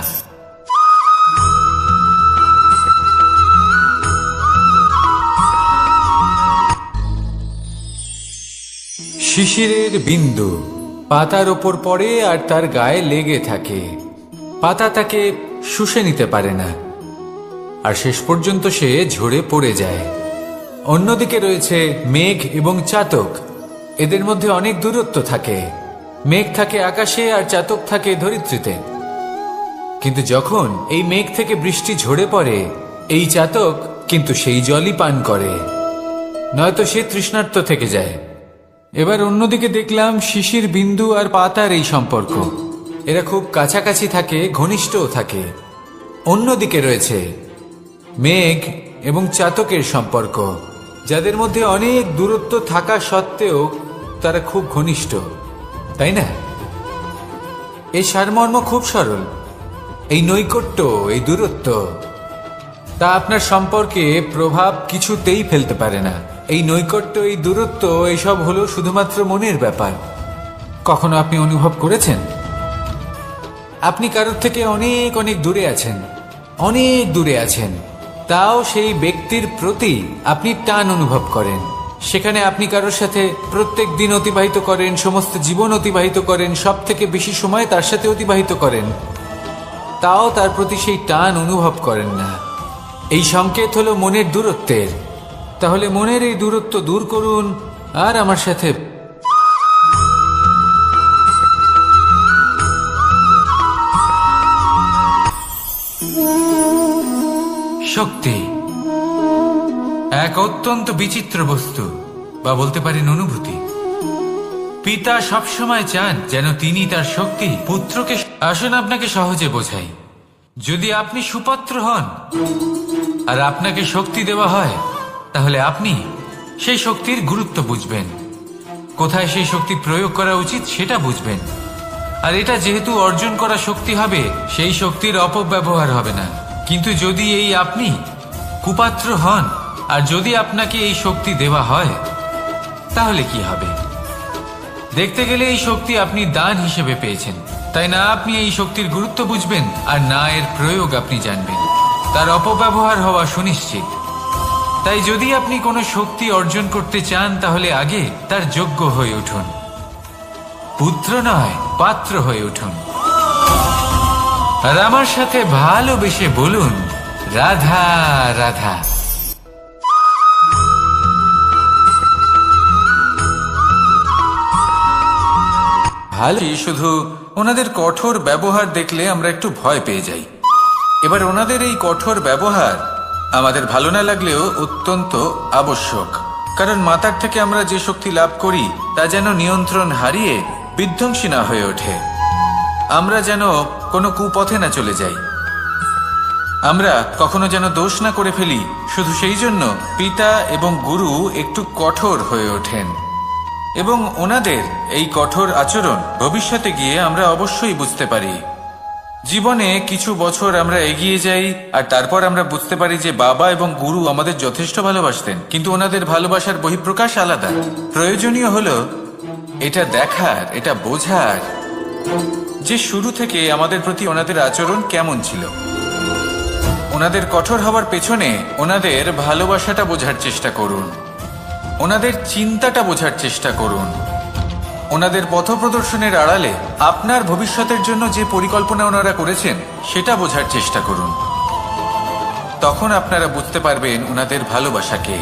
শিশিরের বিন্দু পাতার ওপর পড়ে আর তার গায়ে লেগে থাকে। পাতা তাকে শুষে নিতে পারে না, আর শেষ পর্যন্ত সে ঝরে পড়ে যায়। অন্যদিকে রয়েছে মেঘ এবং চাতক। এদের মধ্যে অনেক দূরত্ব থাকে। মেঘ থাকে আকাশে আর চাতক থাকে ধরিত্রীতে। কিন্তু যখন এই মেঘ থেকে বৃষ্টি ঝরে পড়ে, এই চাতক কিন্তু সেই জলই পান করে, নয়তো সে তৃষ্ণার্ত থেকে যায়। এবার অন্যদিকে দেখলাম শিশির বিন্দু আর পাতার এই সম্পর্ক। এরা খুব কাছাকাছি থাকে, ঘনিষ্ঠও থাকে। অন্যদিকে রয়েছে মেঘ এবং চাতকের সম্পর্ক, যাদের মধ্যে অনেক দূরত্ব থাকা সত্ত্বেও তারা খুব ঘনিষ্ঠ, তাই না? এই সারমর্ম খুব সরল। এই নৈকট্য, এই দূরত্ব, তা আপনার সম্পর্কে প্রভাব কিছুতেই ফেলতে পারে না। এই নৈকট্য, এই দূরত্ব, এইসব হলো শুধুমাত্র মনের ব্যাপার। কখনো আপনি অনুভব করেছেন আপনি কারোর থেকে অনেক অনেক দূরে আছেন, অনেক দূরে আছেন, তাও সেই ব্যক্তির প্রতি আপনি টান অনুভব করেন। সেখানে আপনি কারোর সাথে প্রত্যেক দিন অতিবাহিত করেন, সমস্ত জীবন অতিবাহিত করেন, সব থেকে বেশি সময় তার সাথে অতিবাহিত করেন, তাও তার প্রতি সেই টান অনুভব করেন না। এই সংকেত হলো মনের দূরত্বের। তাহলে মনের এই দূরত্ব দূর করুন আর আমার সাথে শক্তি এক অত্যন্ত বিচিত্র বস্তু, বা বলতে পারেন অনুভূতি। পিতা সবসময় চান যেন তিনি তার শক্তি পুত্রকে। আসুন আপনাকে সহজে বোঝাই। যদি আপনি সুপাত্র হন আর আপনাকে শক্তি দেওয়া হয়, তাহলে আপনি সেই শক্তির গুরুত্ব বুঝবেন, কোথায় সেই শক্তি প্রয়োগ করা উচিত সেটা বুঝবেন। আর এটা যেহেতু অর্জন করা শক্তি হবে, সেই শক্তির অপব্যবহার হবে না। কিন্তু যদি এই আপনি কুপাত্র হন আর যদি আপনাকে এই শক্তি দেওয়া হয়, তাহলে কি হবে? দেখতে গেলে এই শক্তি আপনি দান হিসেবে পেয়েছেন, তাই না আপনি এই শক্তির গুরুত্ব বুঝবেন আর না এর প্রয়োগ আপনি জানবেন। তার অপব্যবহার হওয়া সুনিশ্চিত। তাই যদি আপনি কোনো শক্তি অর্জন করতে চান, তাহলে আগে তার যোগ্য হয়ে উঠুন। পুত্র নয়, পাত্র হয়ে উঠুন। আর আমার সাথে ভালোবেসে বলুন, রাধা রাধা। ভালো, শুধু ওনাদের কঠোর ব্যবহার দেখলে আমরা একটু ভয় পেয়ে যাই। এবার ওনাদের এই কঠোর ব্যবহার আমাদের ভালো না লাগলেও অত্যন্ত আবশ্যক, কারণ মাতার থেকে আমরা যে শক্তি লাভ করি তা যেন নিয়ন্ত্রণ হারিয়ে বিধ্বংসী না হয়ে ওঠে, আমরা যেন কোনো কুপথে না চলে যাই, আমরা কখনো যেন দোষ না করে ফেলি। শুধু সেই জন্য পিতা এবং গুরু একটু কঠোর হয়ে ওঠেন, এবং ওনাদের এই কঠোর আচরণ ভবিষ্যতে গিয়ে আমরা অবশ্যই বুঝতে পারি। জীবনে কিছু বছর আমরা এগিয়ে যাই আর তারপর আমরা বুঝতে পারি যে বাবা এবং গুরু আমাদের যথেষ্ট ভালোবাসতেন, কিন্তু ওনাদের ভালোবাসার বহিঃপ্রকাশ আলাদা। প্রয়োজনীয় হলো এটা দেখার, এটা বোঝার যে শুরু থেকে আমাদের প্রতি ওনাদের আচরণ কেমন ছিল। ওনাদের কঠোর হওয়ার পেছনে ওনাদের ভালোবাসাটা বোঝার চেষ্টা করুন, ওনাদের চিন্তাটা বোঝার চেষ্টা করুন, ওনাদের পথপ্রদর্শনের আড়ালে আপনার ভবিষ্যতের জন্য যে পরিকল্পনা ওনারা করেছেন সেটা বোঝার চেষ্টা করুন। তখন আপনারা বুঝতে পারবেন ওনাদের ভালোবাসাকে।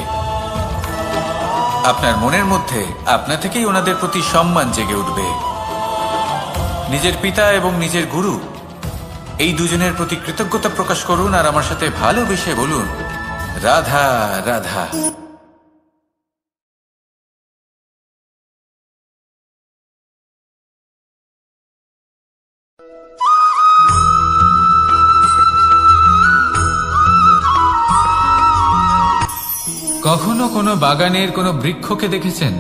আপনার মনের মধ্যে আপনা থেকেই ওনাদের প্রতি সম্মান জেগে উঠবে। নিজের পিতা এবং নিজের গুরু এই দুজনের প্রতি কৃতজ্ঞতা প্রকাশ করুন আর আমার সাথে ভালোবেসে বলুন, রাধা রাধা। কখনো কোনো বাগানের কোনো বৃক্ষকে দেখেছেন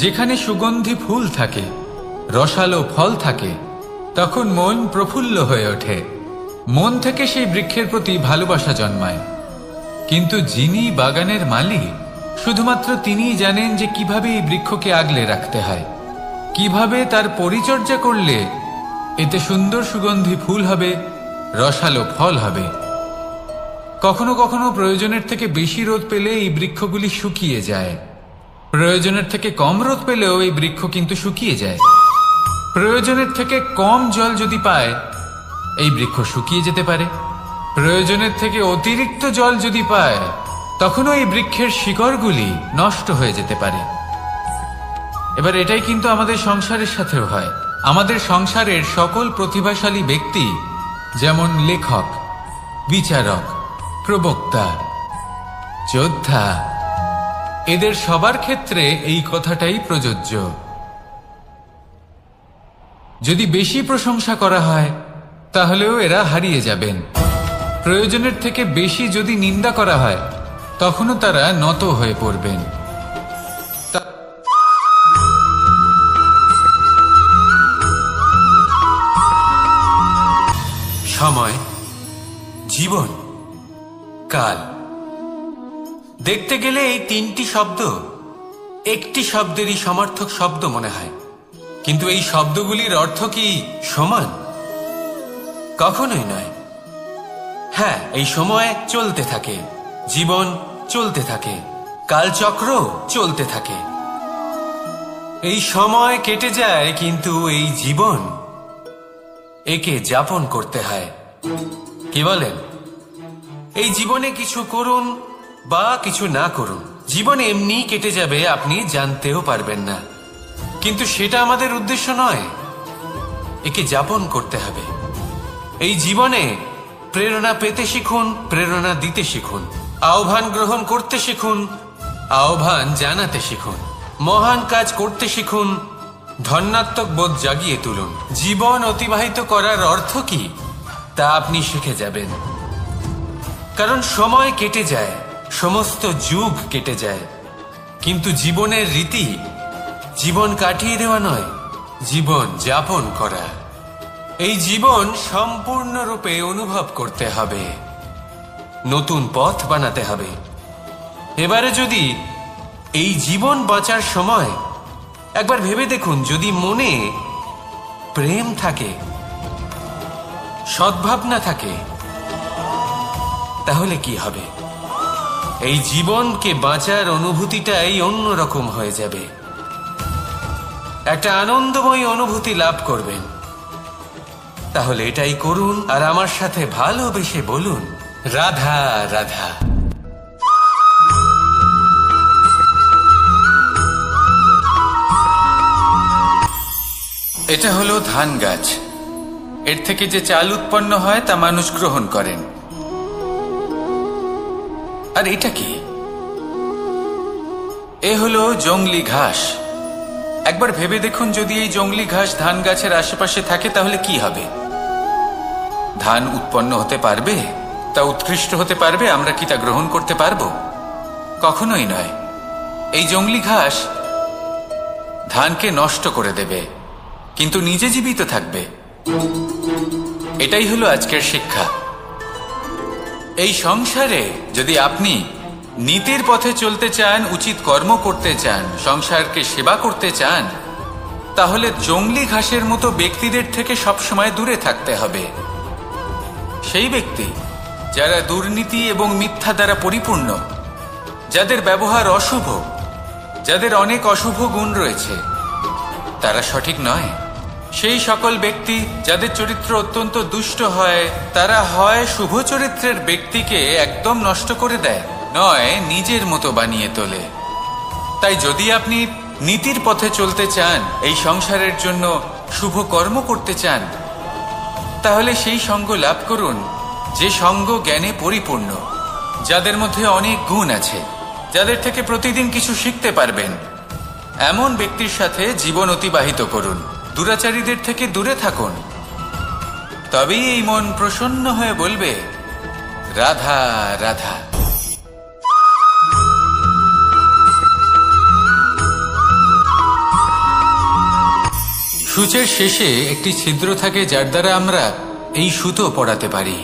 যেখানে সুগন্ধি ফুল থাকে, রসালো ফল থাকে? তখন মন প্রফুল্ল হয়ে ওঠে, মন থেকে সেই বৃক্ষের প্রতি ভালোবাসা জন্মায়। কিন্তু যিনি বাগানের মালিক, শুধুমাত্র তিনিই জানেন যে কিভাবে এই বৃক্ষকে আগলে রাখতে হয়, কিভাবে তার পরিচর্যা করলে এতে সুন্দর সুগন্ধি ফুল হবে, রসালো ফল হবে। কখনো কখনো প্রয়োজনের থেকে বেশি রোদ পেলে এই বৃক্ষগুলি শুকিয়ে যায়, প্রয়োজনের থেকে কম রোদ পেলেও এই বৃক্ষ কিন্তু শুকিয়ে যায়। প্রয়োজনের থেকে কম জল যদি পায় এই বৃক্ষ শুকিয়ে যেতে পারে, প্রয়োজনের থেকে অতিরিক্ত জল যদি পায় তখনও এই বৃক্ষের শিকড়গুলি নষ্ট হয়ে যেতে পারে। এবার এটাই কিন্তু আমাদের সংসারের সাথেও হয়। আমাদের সংসারের সকল প্রতিভাশালী ব্যক্তি, যেমন লেখক, বিচারক, প্রবক্তা, যোদ্ধা, এদের সবার ক্ষেত্রে এই কথাটাই প্রযোজ্য। যদি বেশি প্রশংসা করা হয় তাহলেও এরা হারিয়ে যাবেন। প্রয়োজনের থেকে বেশি যদি নিন্দা করা হয় তখনও তারা নত হয়ে পড়বেন। সময়, জীবন, কাল, দেখতে গেলে এই তিনটি শব্দ একটি শব্দেরই সমার্থক শব্দ মনে হয়, কিন্তু এই শব্দগুলির অর্থ কি সমান? কখনোই নয়। হ্যাঁ, এই সময় চলতে থাকে, জীবন চলতে থাকে, কালচক্র চলতে থাকে। এই সময় কেটে যায়, কিন্তু এই জীবন, একে যাপন করতে হয়। কি বলেন? এই জীবনে কিছু করুন বা কিছু না করুন, জীবন এমনি কেটে যাবে, আপনি জানতেও পারবেন না। কিন্তু সেটা আমাদের উদ্দেশ্য নয়, একে যাপন করতে হবে। এই জীবনে প্রেরণা পেতে শিখুন, প্রেরণা দিতে শিখুন, আহ্বান গ্রহণ করতে শিখুন, আহ্বান জানাতে শিখুন, মহান কাজ করতে শিখুন, ধন্যাত্মক বোধ জাগিয়ে তুলুন। জীবন অতিবাহিত করার অর্থ কি তা আপনি শিখে যাবেন। কারণ সময় কেটে যায়, সমস্ত যুগ কেটে যায়, কিন্তু জীবনের রীতি জীবন কাটিয়ে দেওয়া নয়, জীবন যাপন করা। এই জীবন সম্পূর্ণরূপে অনুভব করতে হবে, নতুন পথ বানাতে হবে। এবারে যদি এই জীবন বাঁচার সময় একবার ভেবে দেখুন, যদি মনে প্রেম থাকে, সদ্ভাবনা থাকে, তাহলে কি হবে? এই জীবনকে বাঁচার অনুভূতিটাই অন্যরকম হয়ে যাবে, একটা আনন্দময় অনুভূতি লাভ করবেন। তাহলে এটাই করুন আর আমার সাথে ভালোবেসে বলুন, রাধা রাধা। এটা হলো ধান গাছ। এর থেকে যে চাল উৎপন্ন হয় তা মানুষ গ্রহণ করেন। আর এটা কি? এ হলো জংলি ঘাস। একবার ভেবে দেখুন, যদি এই জংলি ঘাস ধান গাছের আশেপাশে থাকে তাহলে কি হবে? ধান উৎপন্ন হতে পারবে? তা উৎকৃষ্ট হতে পারবে? আমরা কি তা গ্রহণ করতে পারবো? কখনোই নয়। এই জংলি ঘাস ধানকে নষ্ট করে দেবে, কিন্তু নিজে জীবিত থাকবে। এটাই হলো আজকের শিক্ষা। এই সংসারে যদি আপনি নীতির পথে চলতে চান, উচিত কর্ম করতে চান, সংসারকে সেবা করতে চান, তাহলে জংলি ঘাসের মতো ব্যক্তিদের থেকে সবসময় দূরে থাকতে হবে। সেই ব্যক্তি যারা দুর্নীতি এবং মিথ্যা দ্বারা পরিপূর্ণ, যাদের ব্যবহার অশুভ, যাদের অনেক অশুভ গুণ রয়েছে, তারা সঠিক নয়। সেই সকল ব্যক্তি যাদের চরিত্র অত্যন্ত দুষ্ট হয়, তারা হয় শুভ চরিত্রের ব্যক্তিকে একদম নষ্ট করে দেয়, নয় নিজের মতো বানিয়ে তোলে। তাই যদি আপনি নীতির পথে চলতে চান, এই সংসারের জন্য শুভ কর্ম করতে চান, তাহলে সেই সঙ্গ লাভ করুন যে সঙ্গ জ্ঞানে পরিপূর্ণ, যাদের মধ্যে অনেক গুণ আছে, যাদের থেকে প্রতিদিন কিছু শিখতে পারবেন। এমন ব্যক্তির সাথে জীবন অতিবাহিত করুন, দুরাচারীদের থেকে দূরে থাকুন। তবেই এই মন প্রসন্ন হয়ে বলবে, রাধা রাধা। সূচের শেষে একটি ছিদ্র থাকে, যার দ্বারা আমরা এই সুতো পরাতে পারি,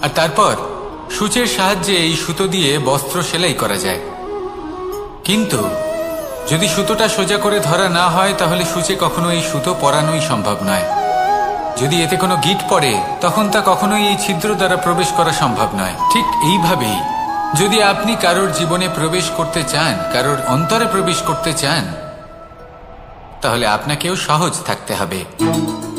আর তারপর সূচের সাহায্যে এই সুতো দিয়ে বস্ত্র সেলাই করা যায়। কিন্তু যদি সুতোটা সোজা করে ধরা না হয়, তাহলে সূচে কখনো এই সুতো পরানোই সম্ভব নয়। যদি এতে কোনো গিঁট পড়ে, তখন তা কখনোই এই ছিদ্র দ্বারা প্রবেশ করা সম্ভব নয়। ঠিক এইভাবেই যদি আপনি কারোর জীবনে প্রবেশ করতে চান, কারোর অন্তরে প্রবেশ করতে চান, তাহলে আপনাকেও সহজ থাকতে হবে।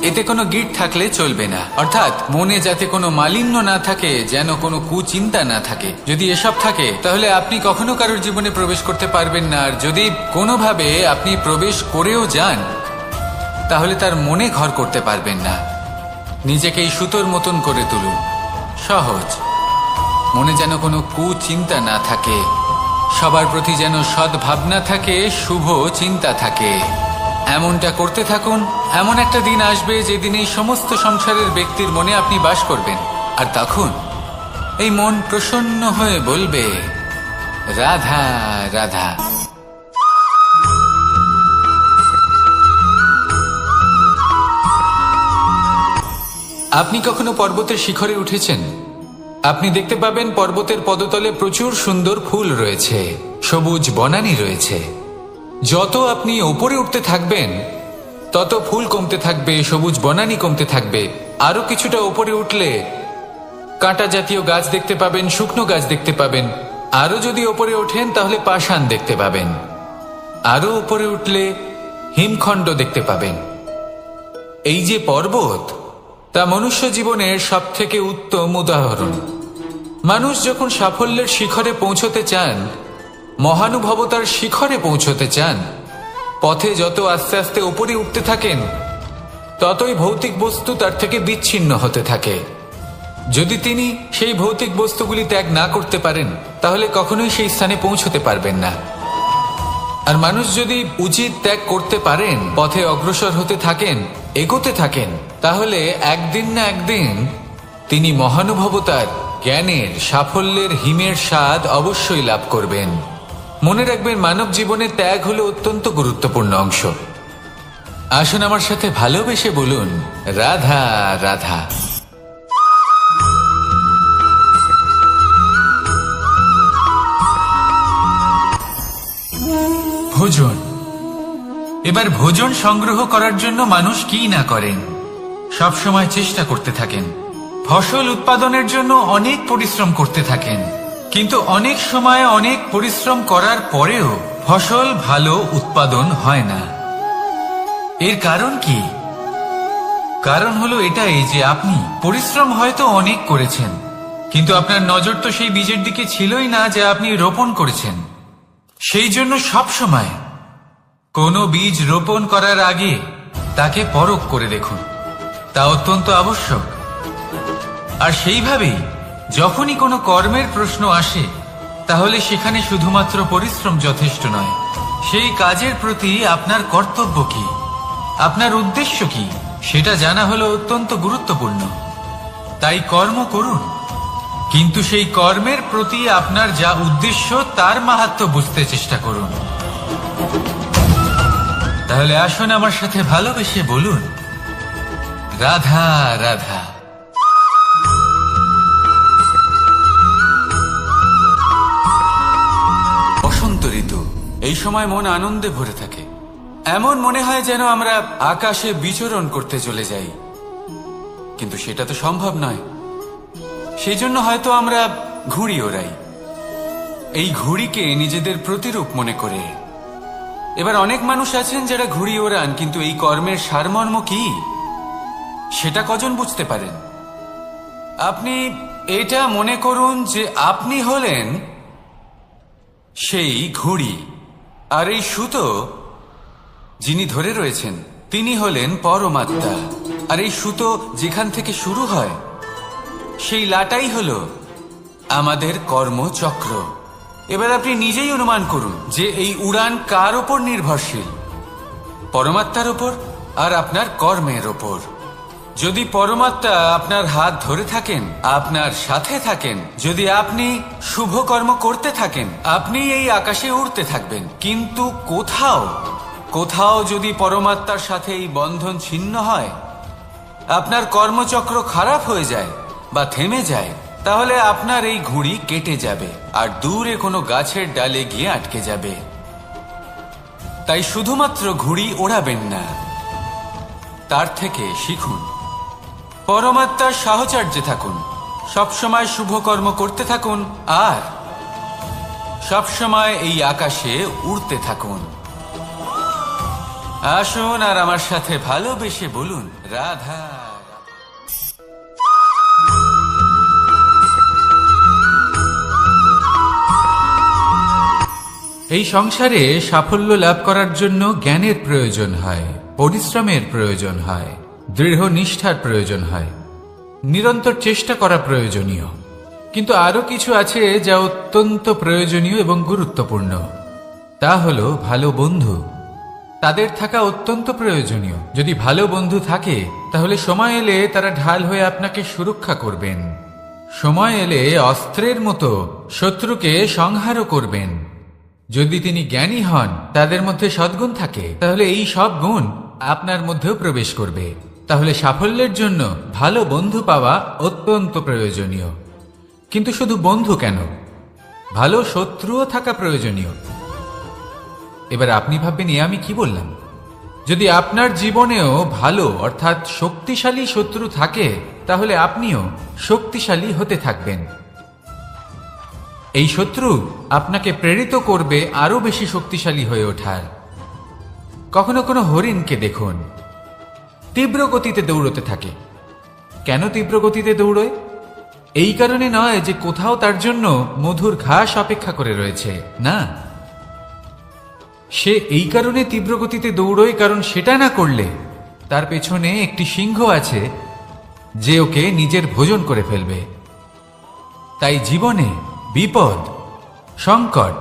এতে কোনো গিঁট থাকলে চলবে না, অর্থাৎ মনে যাতে কোনো মালিন্য না থাকে, যেন কোনো কুচিন্তা না থাকে। যদি এসব থাকে, তাহলে আপনি কখনো কারোর জীবনে প্রবেশ করতে পারবেন না। আর যদি কোনোভাবে আপনি প্রবেশ করেও যান, তাহলে তার মনে ঘর করতে পারবেন না। নিজেকে এই সুতোর মতন করে তুলুন, সহজ। মনে যেন কোনো কুচিন্তা না থাকে, সবার প্রতি যেন সদ্ভাবনা থাকে, শুভ চিন্তা থাকে। এমনটা করতে থাকুন। এমন একটা দিন আসবে যেদিন এই সমস্ত সংসারের ব্যক্তির মনে আপনি বাস করবেন, আর তখন এই মন প্রসন্ন হয়ে বলবে, রাধা রাধা। আপনি কখনো পর্বতের শিখরে উঠেছেন? আপনি দেখতে পাবেন পর্বতের পদতলে প্রচুর সুন্দর ফুল রয়েছে, সবুজ বনানী রয়েছে। যত আপনি উপরে উঠতে থাকবেন, তত ফুল কমতে থাকবে, সবুজ বনানী কমতে থাকবে। আরো কিছুটা উপরে উঠলে কাঁটা জাতীয় গাছ দেখতে পাবেন, শুকনো গাছ দেখতে পাবেন। আরো যদি উপরে ওঠেন, তাহলে পাষাণ দেখতে পাবেন। আরো উপরে উঠলে হিমখণ্ড দেখতে পাবেন। এই যে পর্বত, তা মনুষ্য জীবনের সব থেকে উত্তম উদাহরণ। মানুষ যখন সাফল্যের শিখরে পৌঁছতে চান, মহানুভবতার শিখরে পৌঁছতে চান, পথে যত আস্তে আস্তে উপরে উঠতে থাকেন, ততই ভৌতিক বস্তু তার থেকে বিচ্ছিন্ন হতে থাকে। যদি তিনি সেই ভৌতিক বস্তুগুলি ত্যাগ না করতে পারেন, তাহলে কখনোই সেই স্থানে পৌঁছতে পারবেন না। আর মানুষ যদি উচিত ত্যাগ করতে পারেন, পথে অগ্রসর হতে থাকেন, এগোতে থাকেন, তাহলে একদিন না একদিন তিনি মহানুভবতার, জ্ঞানের, সাফল্যের হিমের স্বাদ অবশ্যই লাভ করবেন। মনে রাখবেন, মানব জীবনে ত্যাগ হলো অত্যন্ত গুরুত্বপূর্ণ অংশ। আসুন আমার সাথে ভালোবেসে বলুন, রাধা রাধা। ভোজন। এবার ভোজন সংগ্রহ করার জন্য মানুষ কি না করেন, সব সময় চেষ্টা করতে থাকেন। ফসল উৎপাদনের জন্য অনেক পরিশ্রম করতে থাকেন, কিন্তু অনেক সময় অনেক পরিশ্রম করার পরেও ফসল ভালো উৎপাদন হয় না। এর কারণ কি? কারণ হলো এটাই যে আপনি পরিশ্রম হয়তো অনেক করেছেন, কিন্তু আপনার নজর তো সেই বীজের দিকে ছিলই না যা আপনি রোপণ করেছেন। সেই জন্য সব সময় কোনো বীজ রোপণ করার আগে তাকে পরখ করে দেখুন, তা অত্যন্ত আবশ্যক। আর সেইভাবেই যখনই কোনো কর্মের প্রশ্ন আসে, তাহলে সেখানে শুধুমাত্র পরিশ্রম যথেষ্ট নয়, সেই কাজের প্রতি আপনার কর্তব্য কি, আপনার উদ্দেশ্য কি, সেটা জানা হলো অত্যন্ত গুরুত্বপূর্ণ। তাই কর্ম করুন, কিন্তু সেই কর্মের প্রতি আপনার যা উদ্দেশ্য তার মাহাত্ম্য বুঝতে চেষ্টা করুন। তাহলে আসুন আমার সাথে ভালোবেসে বলুন, রাধা রাধা। বসন্ত ঋতু, এই সময় মন আনন্দে ভরে থাকে। এমন মনে হয় যেন আমরা আকাশে বিচরণ করতে চলে যাই, কিন্তু সেটা তো সম্ভব নয়। সেই জন্য হয়তো আমরা ঘুড়ি ওড়াই, এই ঘুড়িকে নিজেদের প্রতিরূপ মনে করে। এবার অনেক মানুষ আছেন যারা ঘুড়ি ওড়ান, কিন্তু এই কর্মের সারমর্ম কি সেটা কজন বুঝতে পারেন? আপনি এটা মনে করুন যে আপনি হলেন সেই ঘুড়ি, আর এই সুতো যিনি ধরে রয়েছেন তিনি হলেন পরমাত্মা। আর এই সুতো যেখান থেকে শুরু হয় সেই লাটাই হলো আমাদের কর্মচক্র। এবার আপনি নিজেই অনুমান করুন যে এই উড়ান কার ওপর নির্ভরশীল, পরমাত্মার ওপর আর আপনার কর্মের ওপর। যদি পরমাত্মা আপনার হাত ধরে থাকেন, আপনার সাথে থাকেন, যদি আপনি শুভ কর্ম করতে থাকেন, আপনি এই আকাশে উড়তে থাকবেন। কিন্তু কোথাও কোথাও যদি পরমাত্মার সাথে এই বন্ধন ছিন্ন হয়, আপনার কর্মচক্র খারাপ হয়ে যায় বা থেমে যায়, তাহলে আপনার এই ঘুড়ি কেটে যাবে আর দূরে কোনো গাছের ডালে গিয়ে আটকে যাবে। তাই শুধুমাত্র ঘুড়ি ওড়াবেন না, তার থেকে শিখুন, পরমাত্মার সাহচর্যে থাকুন, সবসময় শুভ কর্ম করতে থাকুন আর সবসময় এই আকাশে উড়তে থাকুন। আসুন আর আমার সাথে ভালোবেসে বলুন, রাধা। এই সংসারে সাফল্য লাভ করার জন্য জ্ঞানের প্রয়োজন হয়, পরিশ্রমের প্রয়োজন হয়, দৃঢ় নিষ্ঠার প্রয়োজন হয়, নিরন্তর চেষ্টা করা প্রয়োজনীয়। কিন্তু আরো কিছু আছে যা অত্যন্ত প্রয়োজনীয় এবং গুরুত্বপূর্ণ। তা হলো ভালো বন্ধু। তাদের থাকা অত্যন্ত প্রয়োজনীয়। যদি ভালো বন্ধু থাকে তাহলে সময় এলে তারা ঢাল হয়ে আপনাকে সুরক্ষা করবেন। সময় এলে অস্ত্রের মতো শত্রুকে সংহারও করবেন। যদি তিনি জ্ঞানী হন, তাদের মধ্যে সদ্গুণ থাকে, তাহলে এই সব গুণ আপনার মধ্যেও প্রবেশ করবে। তাহলে সাফল্যের জন্য ভালো বন্ধু পাওয়া অত্যন্ত প্রয়োজনীয়। কিন্তু শুধু বন্ধু কেন, ভালো শত্রুও থাকা প্রয়োজনীয়। এবার আপনি ভাববেন, আমি কি বললাম? যদি আপনার জীবনেও ভালো অর্থাৎ শক্তিশালী শত্রু থাকে, তাহলে আপনিও শক্তিশালী হতে থাকবেন। এই শত্রু আপনাকে প্রেরিত করবে আরো বেশি শক্তিশালী হয়ে ওঠার। কখনো কোনো হরিণকে দেখুন, তীব্র গতিতে দৌড়তে থাকে। কেন তীব্র গতিতে দৌড়য়? এই কারণে নয় যে কোথাও তার জন্য মধুর ঘাস অপেক্ষা করে রয়েছে, না। সে এই কারণে তীব্র গতিতে দৌড়য় কারণ সেটা না করলে তার পেছনে একটি সিংহ আছে যে ওকে নিজের ভোজন করে ফেলবে। তাই জীবনে বিপদ, সংকট,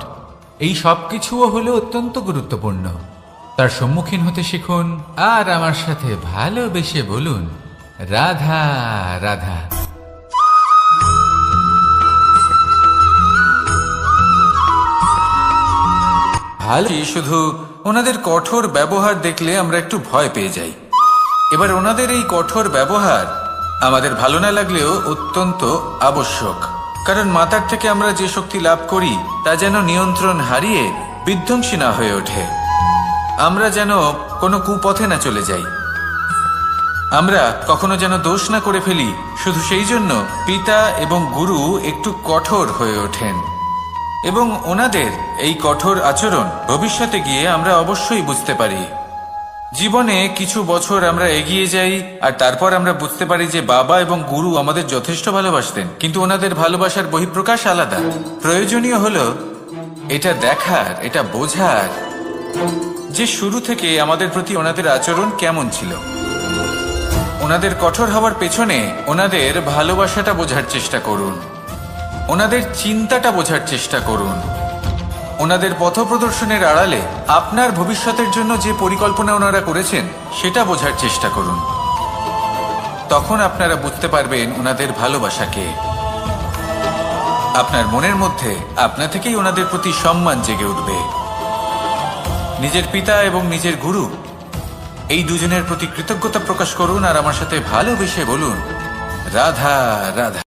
এই সবকিছুও হলো অত্যন্ত গুরুত্বপূর্ণ। তার সম্মুখীন হতে শিখুন আর আমার সাথে ভালোবেসে বলুন, রাধা রাধা। ভালো, শুধু ওনাদের কঠোর ব্যবহার দেখলে আমরা একটু ভয় পেয়ে যাই। এবার ওনাদের এই কঠোর ব্যবহার আমাদের ভালো না লাগলেও অত্যন্ত আবশ্যক, কারণ মাতার থেকে আমরা যে শক্তি লাভ করি তা যেন নিয়ন্ত্রণ হারিয়ে বিধ্বংসী না হয়ে ওঠে। আমরা যেন কোনো কুপথে না চলে যাই, আমরা কখনো যেন দোষ না করে ফেলি। শুধু সেই জন্য পিতা এবং গুরু একটু কঠোর হয়ে ওঠেন, এবং ওনাদের এই কঠোর আচরণ ভবিষ্যতে গিয়ে আমরা অবশ্যই বুঝতে পারি। জীবনে কিছু বছর আমরা এগিয়ে যাই আর তারপর আমরা বুঝতে পারি যে বাবা এবং গুরু আমাদের যথেষ্ট ভালোবাসতেন, কিন্তু ওনাদের ভালোবাসার বহিঃপ্রকাশ আলাদা। প্রয়োজনীয় হলো এটা দেখার, এটা বোঝার যে শুরু থেকে আমাদের প্রতি ওনাদের আচরণ কেমন ছিল। ওনাদের কঠোর হওয়ার পেছনে ওনাদের ভালোবাসাটা বোঝার চেষ্টা করুন। ওনাদের চিন্তাটা বোঝার চেষ্টা করুন। ওনাদের পথপ্রদর্শনের আড়ালে আপনার ভবিষ্যতের জন্য যে পরিকল্পনা ওনারা করেছেন সেটা বোঝার চেষ্টা করুন। তখন আপনারা বুঝতে পারবেন ওনাদের ভালোবাসাকে। আপনার মনের মধ্যে আপনা থেকেই ওনাদের প্রতি সম্মান জেগে উঠবে। নিজের পিতা এবং নিজের গুরু এই দুজনের প্রতি কৃতজ্ঞতা প্রকাশ করুন আর আমার সাথে ভালোবেসে বলুন, রাধা রাধা।